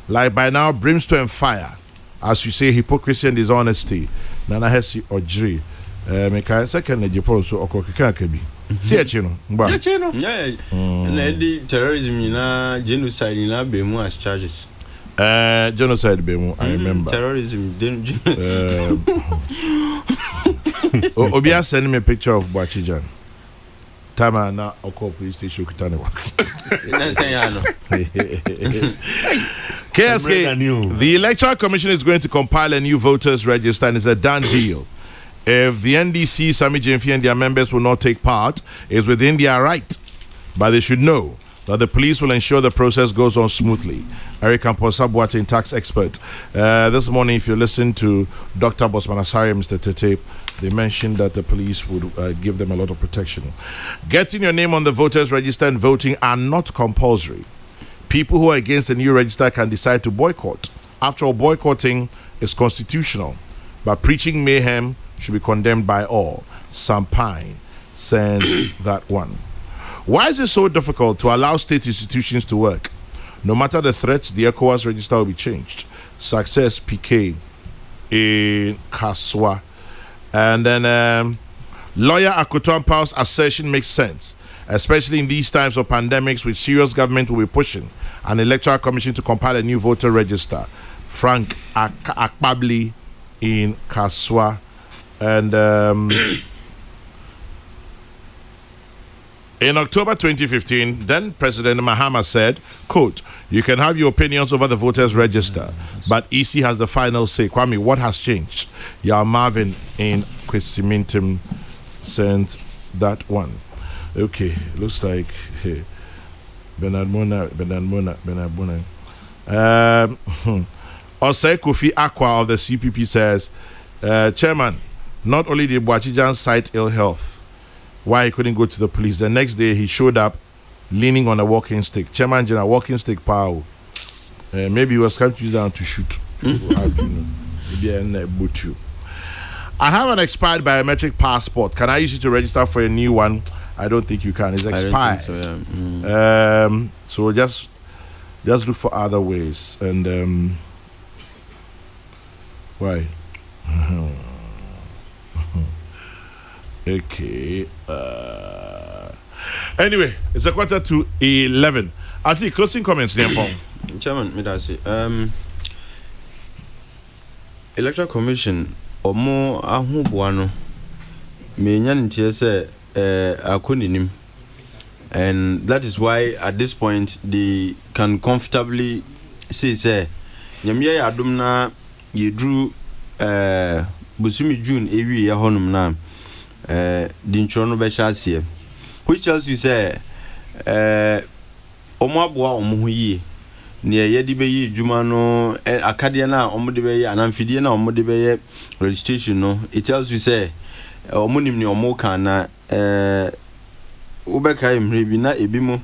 Like by now, brimstone and fire, as you say, hypocrisy and dishonesty. Nana Hesiodri, Meka second Japan so Okoka Kebi. See a chino. Yeah. And the terrorism genocide in Bemu as charges. Genocide Bemu, I remember. Terrorism Obia send me a picture of Bachijan. Tama na Oko police station Kutanewa. KSK, the Electoral Commission is going to compile a new voters register and it's a done deal. If the NDC, Sami Jemfi and their members will not take part, it's within their right. But they should know that the police will ensure the process goes on smoothly. Eric Amposa-Boateng, tax expert. This morning, if you listen to Dr. Bosman Asari and Mr. Tete, they mentioned that the police would give them a lot of protection. Getting your name on the voters register and voting are not compulsory. People who are against the new register can decide to boycott. After all, boycotting is constitutional. But preaching mayhem should be condemned by all. Sampine sends that one. Why is it so difficult to allow state institutions to work? No matter the threats, the ECOWAS register will be changed. Success PK in Kaswa. And then lawyer Akoto Ampau's assertion makes sense, especially in these times of pandemics, which serious government will be pushing an electoral commission to compile a new voter register. Frank Akpabli in Kaswa. And in October 2015, then President Mahama said, quote, you can have your opinions over the voters register, but EC has the final say. Kwame, what has changed? Yal Marvin in Kwesimintim sent that one. Okay, looks like hey, Bernard Mona. Osei Kofi Akwa of the CPP says, Chairman, not only did Boachijan cite ill health, why he couldn't go to the police, the next day he showed up leaning on a walking stick. Chairman General, walking stick power. Maybe he was trying to use that to shoot. I have an expired biometric passport. Can I use it to register for a new one? I don't think you can. It's expired. So just look for other ways. And why? Okay. Anyway, it's 11:15. I think closing comments there, Paul. Chairman, me that say. Electoral Commission omo ahuboano me nya ntie say akoninim, and that is why at this point they can comfortably say nyamia ya adom na yedru busumi June ewi ya honum na the introno be chase, which tells you say omo aboa omo ho yie ne yedi be yi djuma no akadia na omo de be yi anamfidie na omo de be yi registration no. It tells you say omo nim ne omo kan na ubeka imre bi na ebimo,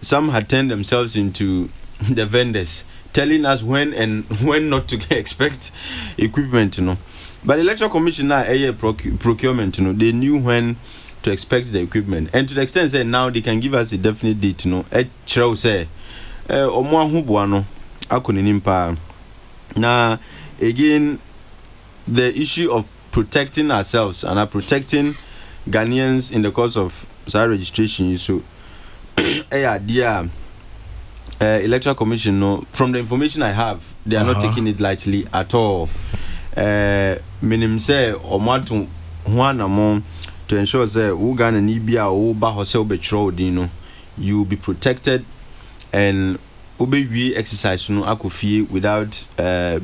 some had turned themselves into the vendors, telling us when and when not to expect equipment, you know. But the Electoral Commission now, procurement, you know, they knew when to expect the equipment, and to the extent that now they can give us a definite date, you know. Say, omo ahubuano, akonenimpa. Now again, the issue of protecting ourselves and protecting Ghanaians in the course of registration is so dear Electoral Commission. No, from the information I have, they are not taking it lightly at all. Minim say omatu huanamon to ensure say Uganda Nibia or Ba Hosel Betro Dino, you will be protected and we exercise no akufie without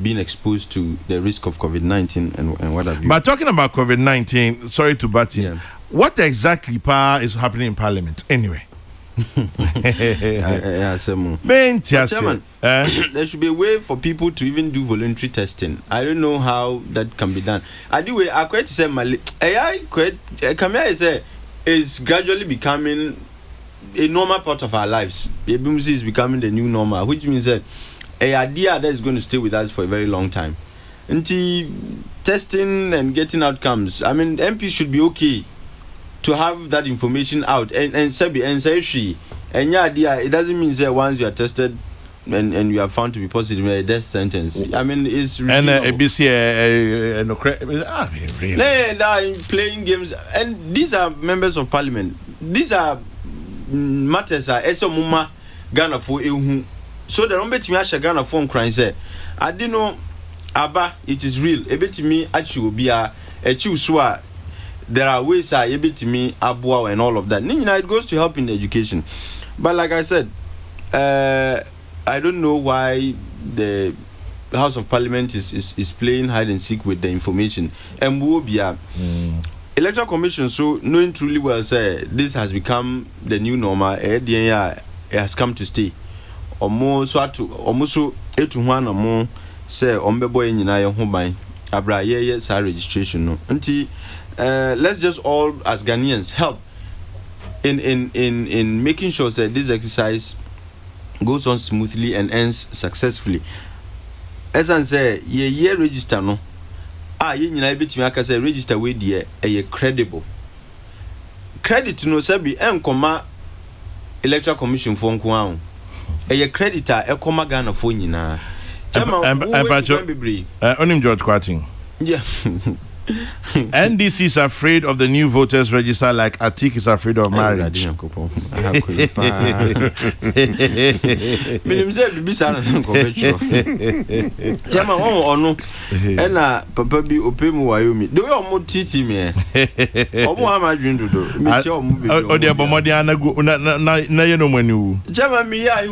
being exposed to the risk of COVID-19 and what have you. But talking about COVID-19, sorry to butt in, what exactly is happening in Parliament anyway? Chairman, there should be a way for people to even do voluntary testing. I don't know how that can be done. Anyway, I quite say is gradually becoming a normal part of our lives. Ebumsi is becoming the new normal, which means that a idea that is going to stay with us for a very long time. Until testing and getting outcomes, I mean, MPs should be okay to have that information out and say and yeah, idea, it doesn't mean that once you are tested and you are found to be positive, a death sentence. I mean, it's really and ABC really playing games, and these are members of parliament. These are matters are esomuma Ghana for ehu. So the number to me asha Ghana for crying say I didn't know aba it is real. Ebetimi achi obi a so there are ways I ebetimi abua and all of that. It goes to help in the education. But like I said, I don't know why the House of Parliament is playing hide and seek with the information. And Electoral Commission, so knowing truly well, say this has become the new normal. It has come to stay. Almost etuhwana mo say ombebo nyina ye ho ban abra ye sa registration no. Nti let's just all as Ghanaians help in making sure that this exercise goes on smoothly and ends successfully. As I say, ye register no. Ye nyina betimi aka say register we dey credible. Credit no sabi enkoma Electoral Commission for nko an. Creditor ekoma Ghana for nyina. Onim George Kwating. Yeah. NDC is afraid of the new voters register like Atik is afraid of marriage. You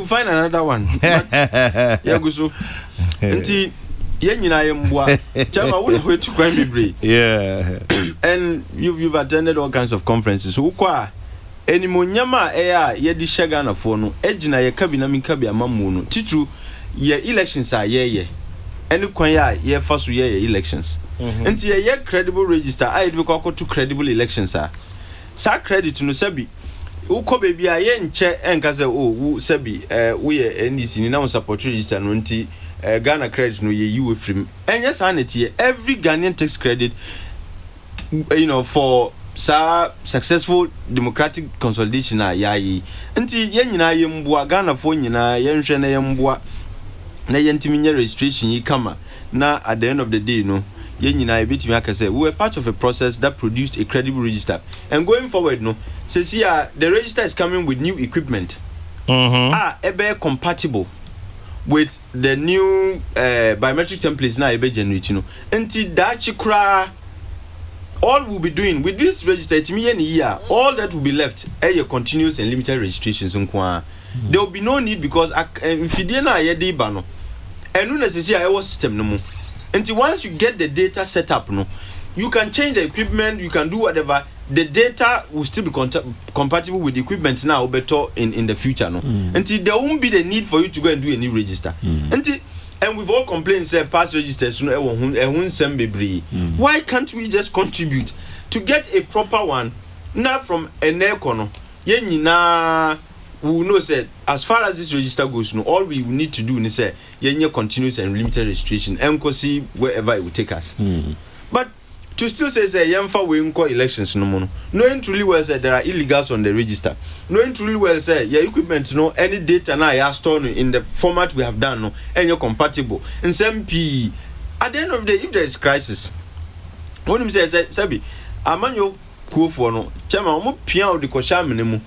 find another one. Yeah. And you've attended all kinds of conferences. So any monyama ye di shagana for no ejina ye kabina min kabia mamu no titru ye elections are ye any kwanya ye first ye elections nti ye credible register I be to credible elections are sa credit no sabi uko baby a ye nche enka se wo sabi we NDC ni na support register no nti Ghana credit no ye you from and yes sanity every Ghanaian takes credit for successful democratic consolidation yayi nti ye nyina ye mbua Ghana fo nyina ye nhwe na ye mbua na ye ntimi registration yi kama na at the end of the day ye nyina ye bitimi aka say we were part of a process that produced a credible register and going forward says here the register is coming with new equipment ebe compatible with the new biometric templates now ebe generate nti dachi kra all we'll be doing with this register all that will be left your continuous and limited registrations there will be no need because if you didn't ye ba no enu necessary our system no mo nti once you get the data set up you can change the equipment, you can do whatever. The data will still be compatible with the equipment now better in the future until there won't be the need for you to go and do a new register and we've all complained say past registers why can't we just contribute to get a proper one now from an econo we know said as far as this register goes all we need to do is say continuous and limited registration and see wherever it will take us but to still say yamfa we inko elections no mono. Knowing truly well say there are illegals on the register. Knowing truly well say your equipment no any data na ya store in the format we have done no and you're compatible. In some P at the end of the day if there is crisis. When him say Sabi, amanyo kuo for no chairman mo pia the kwasha menemu.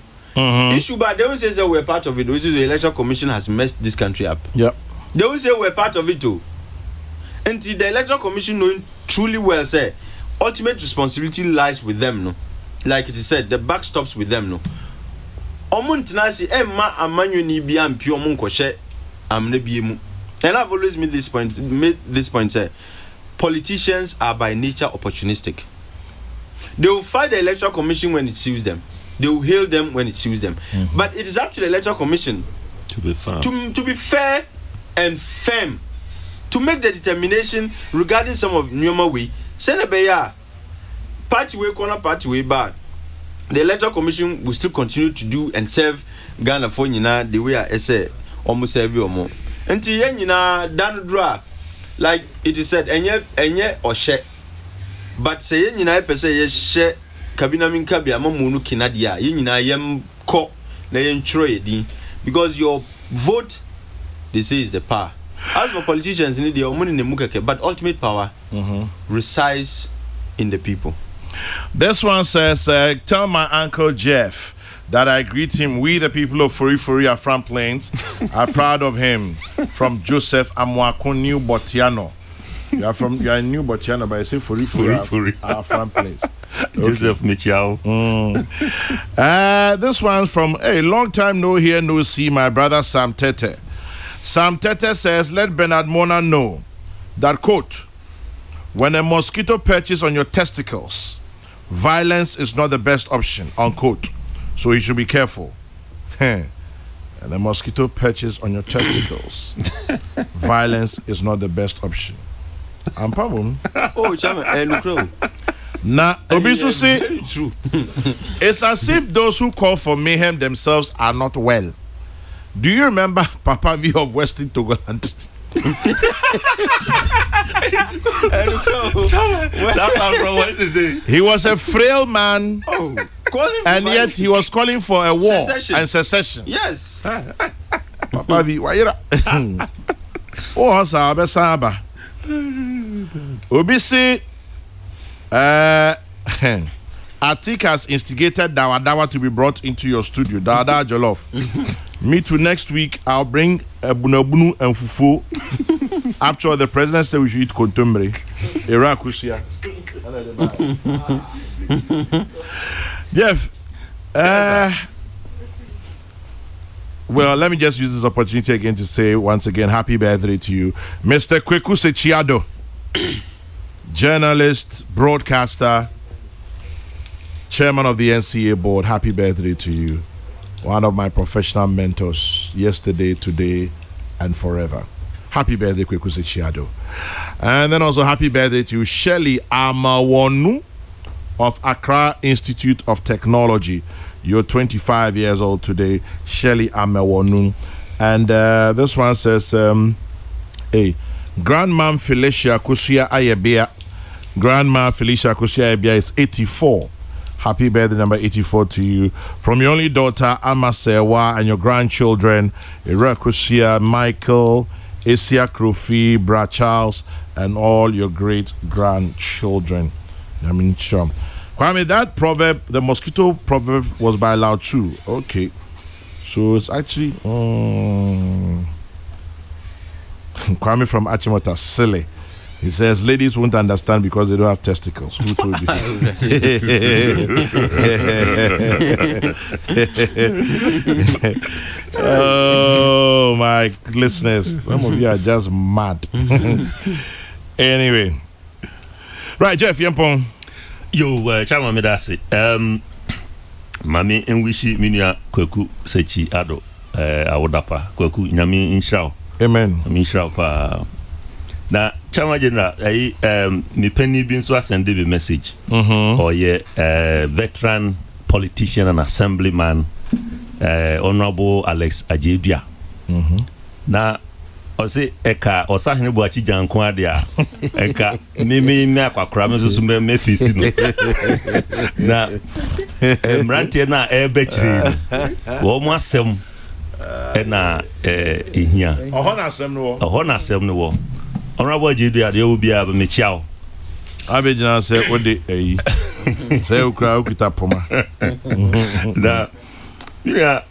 Issue but they will say we're part of it, which is the Electoral Commission has messed this country up. Yeah. They will say we're part of it too. Until the Electoral Commission knowing truly well say ultimate responsibility lies with them, no. Like it is said, the buck stops with them, no. Omuntinasi emma amanyo ni bia mpio mo nkoshe amnebiemu. And I've always made this point say politicians are by nature opportunistic. They will fight the Electoral Commission when it suits them. They will hail them when it suits them. But it is up to the Electoral Commission to be fair, to be fair and firm, to make the determination regarding some of Nyoma way. Senebeya, party way corner, party way bad. The Electoral Commission will still continue to do and serve Ghana for the way I say almost every or more. Until yena dan dra, like it is said, enye or she. But say yena per se she. Kabina min kabia mamunu kinadia yina yem ko na yen di because your vote they say is the power. As for politicians need their money in mukeke, but ultimate power resides in the people. This one says, tell my uncle Jeff that I greet him. We the people of Furi are from Plains are proud of him. From Joseph Amwako New Botiano. You are in New Botiano, but I say Furi are from Plains. Okay. Joseph Michao. This one's from a long time no hear, no see, my brother Sam Tete. Sam Tete says, let Bernard Mona know that, quote, when a mosquito perches on your testicles, violence is not the best option, unquote. So you should be careful. And a mosquito perches on your testicles, violence is not the best option. Ampamum. Oh, Chama, Now, Obisu say, true. It's as if those who call for mayhem themselves are not well. Do you remember Papa V of Western Togoland? He was a frail man, and yet he was calling for a war and secession. Yes. Papa V, why you? Oh, Saba Saba. Obisu. Atik has instigated Dawa to be brought into your studio. Dada Jollof. Me too. Next week, I'll bring Bunu and Fufu. After all, the president said we should eat kontombre. Irakusia. Jeff. Well, let me just use this opportunity again to say once again, happy birthday to you, Mr. Kweku Sechiado. Journalist, broadcaster, chairman of the NCA board, happy birthday to you. One of my professional mentors yesterday, today, and forever. Happy birthday, Kwekuse Chiado. And then also happy birthday to Shelley Amawonu of Accra Institute of Technology. You're 25 years old today, Shelley Amawonu. And this one says, hey, Grandma Felicia Kusia Ayebea. Grandma Felicia Kusia Ayebea is 84. Happy birthday number 84 to you. From your only daughter, Amasewa, and your grandchildren, Ira Kusia, Michael, Isia Krofi, Bra Charles, and all your great grandchildren. I mean, sure. Kwame, that proverb, the mosquito proverb, was by Lao Tzu. Okay. So it's actually... Kwame from Achimota, silly. He says, ladies won't understand because they don't have testicles. Who told you? Oh, my listeners. Some of you are just mad. Anyway. Right, Jeff, Yampong. Yo, Chama Medasi. Mami, Enwishi, Minia, Kweku, Sechi, Ado, Awodapa, Kweku, Nyami, Inshao. Amen. Inshao, pa. Na Chama General, me penny been so send a message. Or veteran politician and assemblyman, Honorable Alex Ajedia. Na ɔse ɛka ɔsahene boakyi gyanko ade a ɛka me akwakora me nso so mɛfisi no na mmeranteɛ no a ɛbɛkyerɛ wɔ mo asɛm ɛna ɛhia ɔhɔ na asɛm no wɔ ɔnrabɔ agye du adeɛ wɔ biara bɛmekyia wo abɛgyina sɛ wode ayi sɛ wokura wokita poma na mira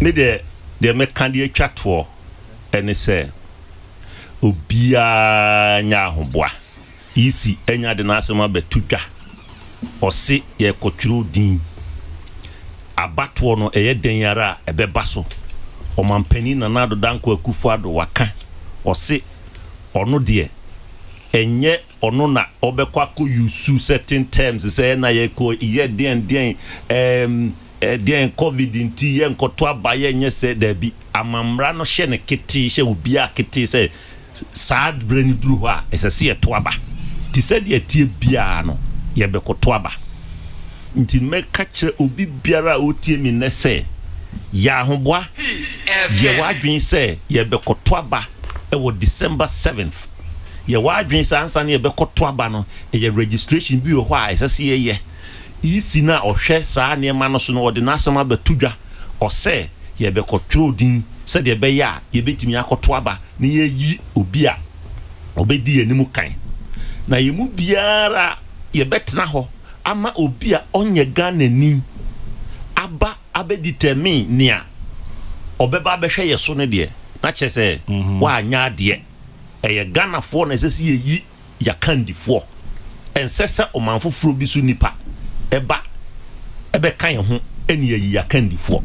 me deɛ mɛka deɛ atwa toɔ ɛne sɛ obiara nya ahoboa isi anya de n'asɛm abɛto dwa ɔse yɛkɔtwerɛ din abatoɔ no ɛyɛ den yara a ɛbɛba so ɔmampanin Nana Addo Dankwa Akufo-Addo waka ɔse ɔno deɛ ɛnyɛ ɔno na ɔbɛkɔ akɔ yusu certain terms sɛ na yɛkɔ yɛ den covid nti yɛ nkɔtɔ aba yɛ nyɛ sɛ dabi amamra no hyɛ ne kete hyɛ obia kete sɛ saa brɛ no duru hɔ a ɛsɛ sɛ yɛto aba ti sɛ deɛ tie biara no yɛbɛkɔto aba nti mɛka kyerɛ obi biara a ɔtie mi nnɛ sɛ yɛ ahoboa yɛ wadwen sɛ yɛbɛkɔto aba ɛwɔ December 7th yɛ wadwen sɛ ansa ne yɛbɛkɔto aba no ɛyɛ registration bi wɔ hɔ a ɛsɛ sɛ yɛyɛ isi na ɔhwɛ saa nneɛma no so no ɔde n'asɛm abɛto dwa ɔsɛ yɛbɛkɔtwerɛ din sɛdeɛ ɛbɛyɛ a yɛbɛtumi akɔto aba na yɛyi obi a ɔbɛdi yɛn mu kan na yɛn mu biara yɛbɛtena hɔ ama obi a ɔnyɛ Ghana nim aba abɛdetermine nea ɔbɛba abɛhwɛ yɛ so no deɛ na kyerɛ sɛ waanya adeɛ ɛyɛ Ghanafoɔ na ɛsɛ sɛ yɛyi yɛakandifoɔ ɛnsɛ sɛ ɔman foforɔ bi so nipa ɛbɛka yɛn ho ɛne yɛyi yɛakandifoɔ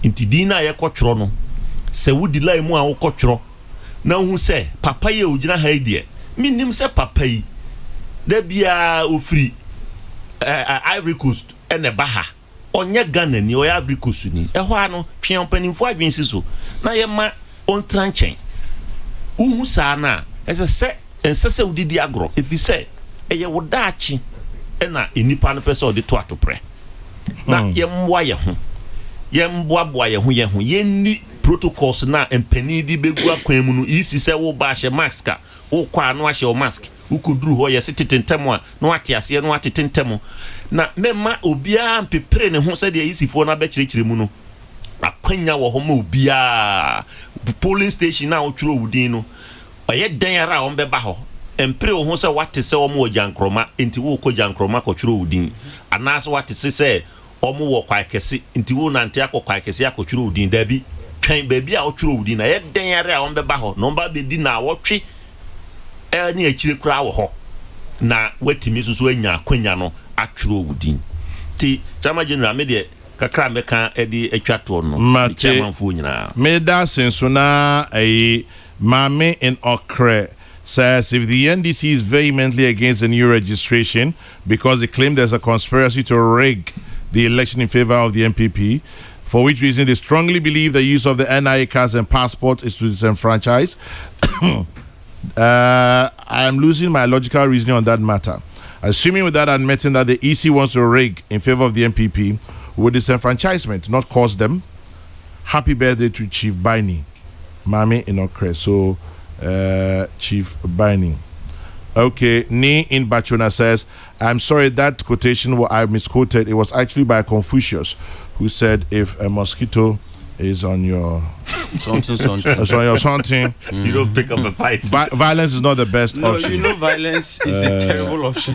nti din na yɛkɔtwerɛ no sɛ wodi lai mu a wokɔtwerɛ na wohu sɛ papa yi a ogyina ha yi deɛ mennim sɛ papa yi da biara ofiri Ivory Coast ɛna ba ha ɔnyɛ Ghana ni ɔyɛ Ivory Coast ni ɛhɔ a no twɛn mpanimfoɔ adwen si so na yɛma ɔntra nkyɛn wohu saa no a ɛsɛ sɛ wodidi agorɔ ɛfiri sɛ ɛyɛ wo daakye ɛna nipa no pɛ sɛ ɔde to atoprɛ na yɛmmoa yɛ ho yɛmboaboa yɛ ho yɛnni protocols na mpanin di bɛgu akwan mu no isi sɛ wo ba hyɛ mask a wokɔ a no ahyɛ wo mask wokɔduru hɔ yɛse tete ntɛm a na wate aseɛ no watete ntɛm na mɛma obiara mpepere ne ho sɛdeɛ isifoɔ no abɛkyerɛkyerɛ mu no akwanya wɔ hɔ ma obiara polling station na wotwerɛ wo din no ɛyɛ dan ara a wɔmbɛba hɔ empire wo ho sɛ wate sɛ ɔmo wɔ Gyankroma nti wo kɔ Gyankroma kɔtwerɛ wo din anaasɛ wate sɛ ɔmo wɔ Kwaekɛse nti wo nante akɔ Kwaekɛse akɔtwerɛ wo din dabi twɛn baabi a wotwerɛ wo din na ɛyɛ dan ara a wɔmbɛba hɔ na ɔmba bɛdi na wɔtwe ɛne akyire koraa wɔ hɔ na watimi so anya akwanya no atwerɛ wo din ti chama general me deɛ kakra meka ɛde atwa toɔ no chairmanfoɔ nyinaa me da senso na Mame in Okre says if the NDC is vehemently against the new registration because they claim there's a conspiracy to rig the election in favor of the MPP, for which reason they strongly believe the use of the NIA cards and passports is to disenfranchise. I am losing my logical reasoning on that matter. Assuming without admitting that the EC wants to rig in favor of the MPP, would disenfranchisement not cause them? Happy birthday to Chief Baini, Mami in Okre. So, Chief Baini. Okay, Ni in Bachona says, I'm sorry, that quotation I misquoted. It was actually by Confucius, who said, if a mosquito is on your something, you don't pick up a fight. Violence is not the best option. You know, violence is a terrible option.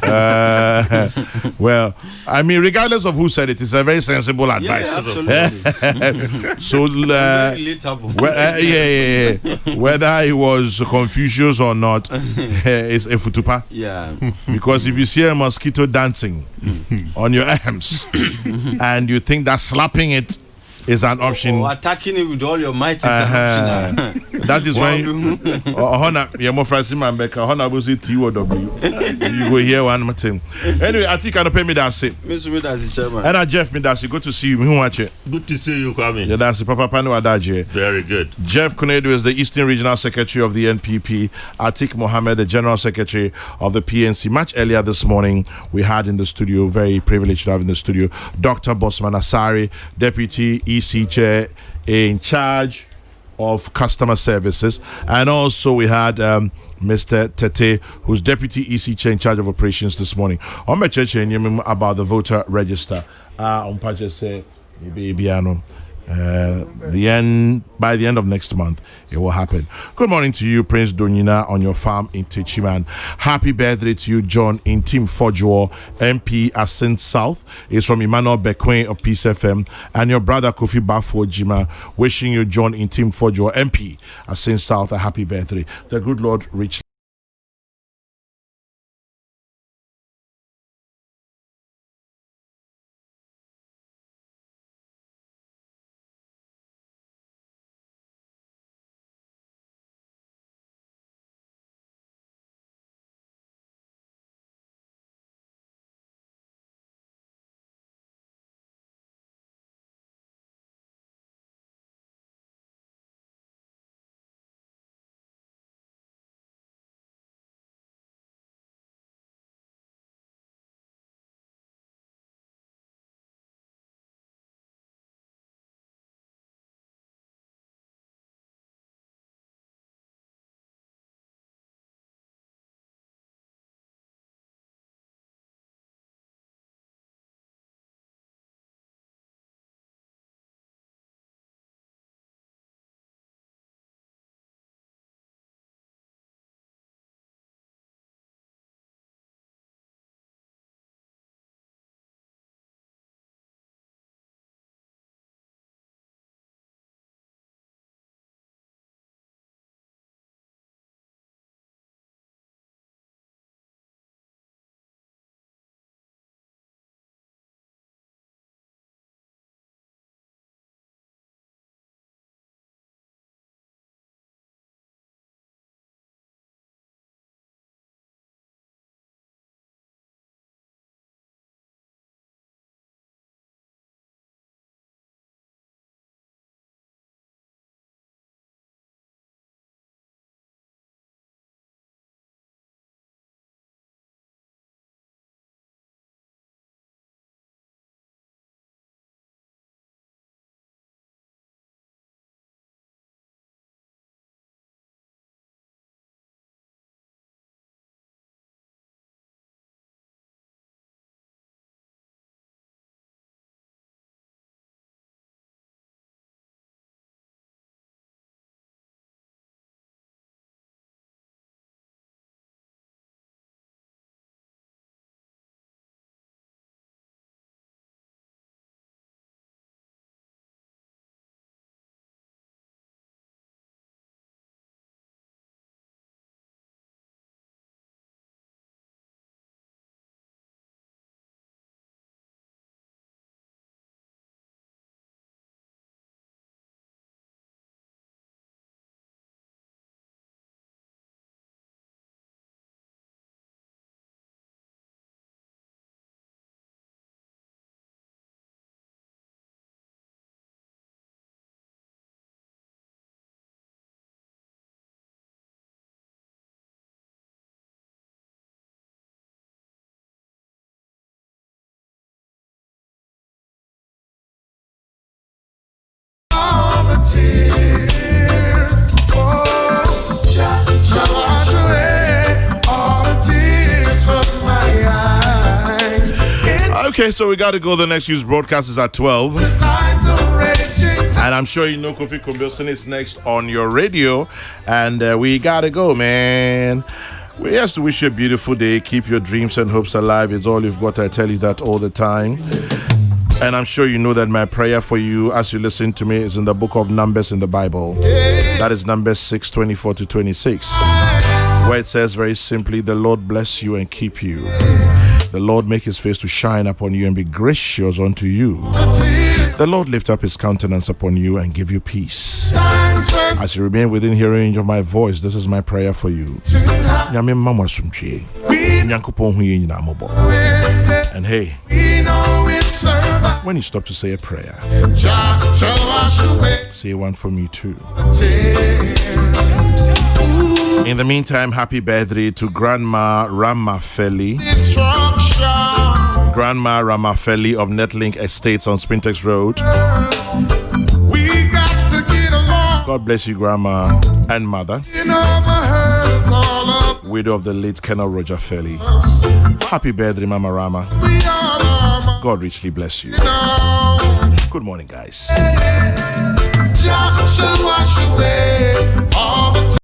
Well, I mean, regardless of who said it, it's a very sensible advice. Absolutely. So, whether it was Confucius or not, it's a futupa. Yeah. Because if you see a mosquito dancing on your arms and you think that slapping it is an option, or attacking it with all your might is an option. That is when you go hear one more thing. Anyway, I think I don't pay me that same. And Jeff me that's good to see you. Who watch it? Good to see you, Kwame. Yeah, that's Papa Panu Adaje. Very good. Jeff Kunedu is the Eastern Regional Secretary of the NPP. Atik Mohammed, the General Secretary of the PNC. Much earlier this morning, we had in the studio, very privileged to have in the studio, Dr. Bosman Asari, Deputy EC Chair in charge of Customer Services. And also we had Mr. Tete, who's Deputy EC Chair in charge of operations this morning. On my church about the voter register. On just say by the end of next month it will happen. Good morning to you, Prince Donina, on your farm in Techiman. Happy birthday to you, John in Team Fojo, MP Ascent South. It's from Emmanuel Bequin of Peace FM, and your brother Kofi Bafo Jima, wishing you, John in Team Fojo, MP Ascent South, a happy birthday. The good Lord richly. Okay, so we got to go. The next news broadcast is at 12. And I'm sure you know Kofi Kobilson is next on your radio. And we got to go, man. We have to wish you a beautiful day. Keep your dreams and hopes alive. It's all you've got. I tell you that all the time. And I'm sure you know that my prayer for you as you listen to me is in the book of Numbers in the Bible. That is Numbers 6:24-26. Where it says very simply, the Lord bless you and keep you. The Lord make his face to shine upon you and be gracious unto you. The Lord lift up his countenance upon you and give you peace. As you remain within hearing of my voice, this is my prayer for you. And hey, when you stop to say a prayer, say one for me too. In the meantime, happy birthday to Grandma Ramafeli. Grandma Ramafeli of Netlink Estates on Spintex Road. We got to get along. God bless you, Grandma and Mother. Widow of the late Colonel Roger Fairley. Happy birthday, Mama Rama. God richly bless you. Good morning, guys.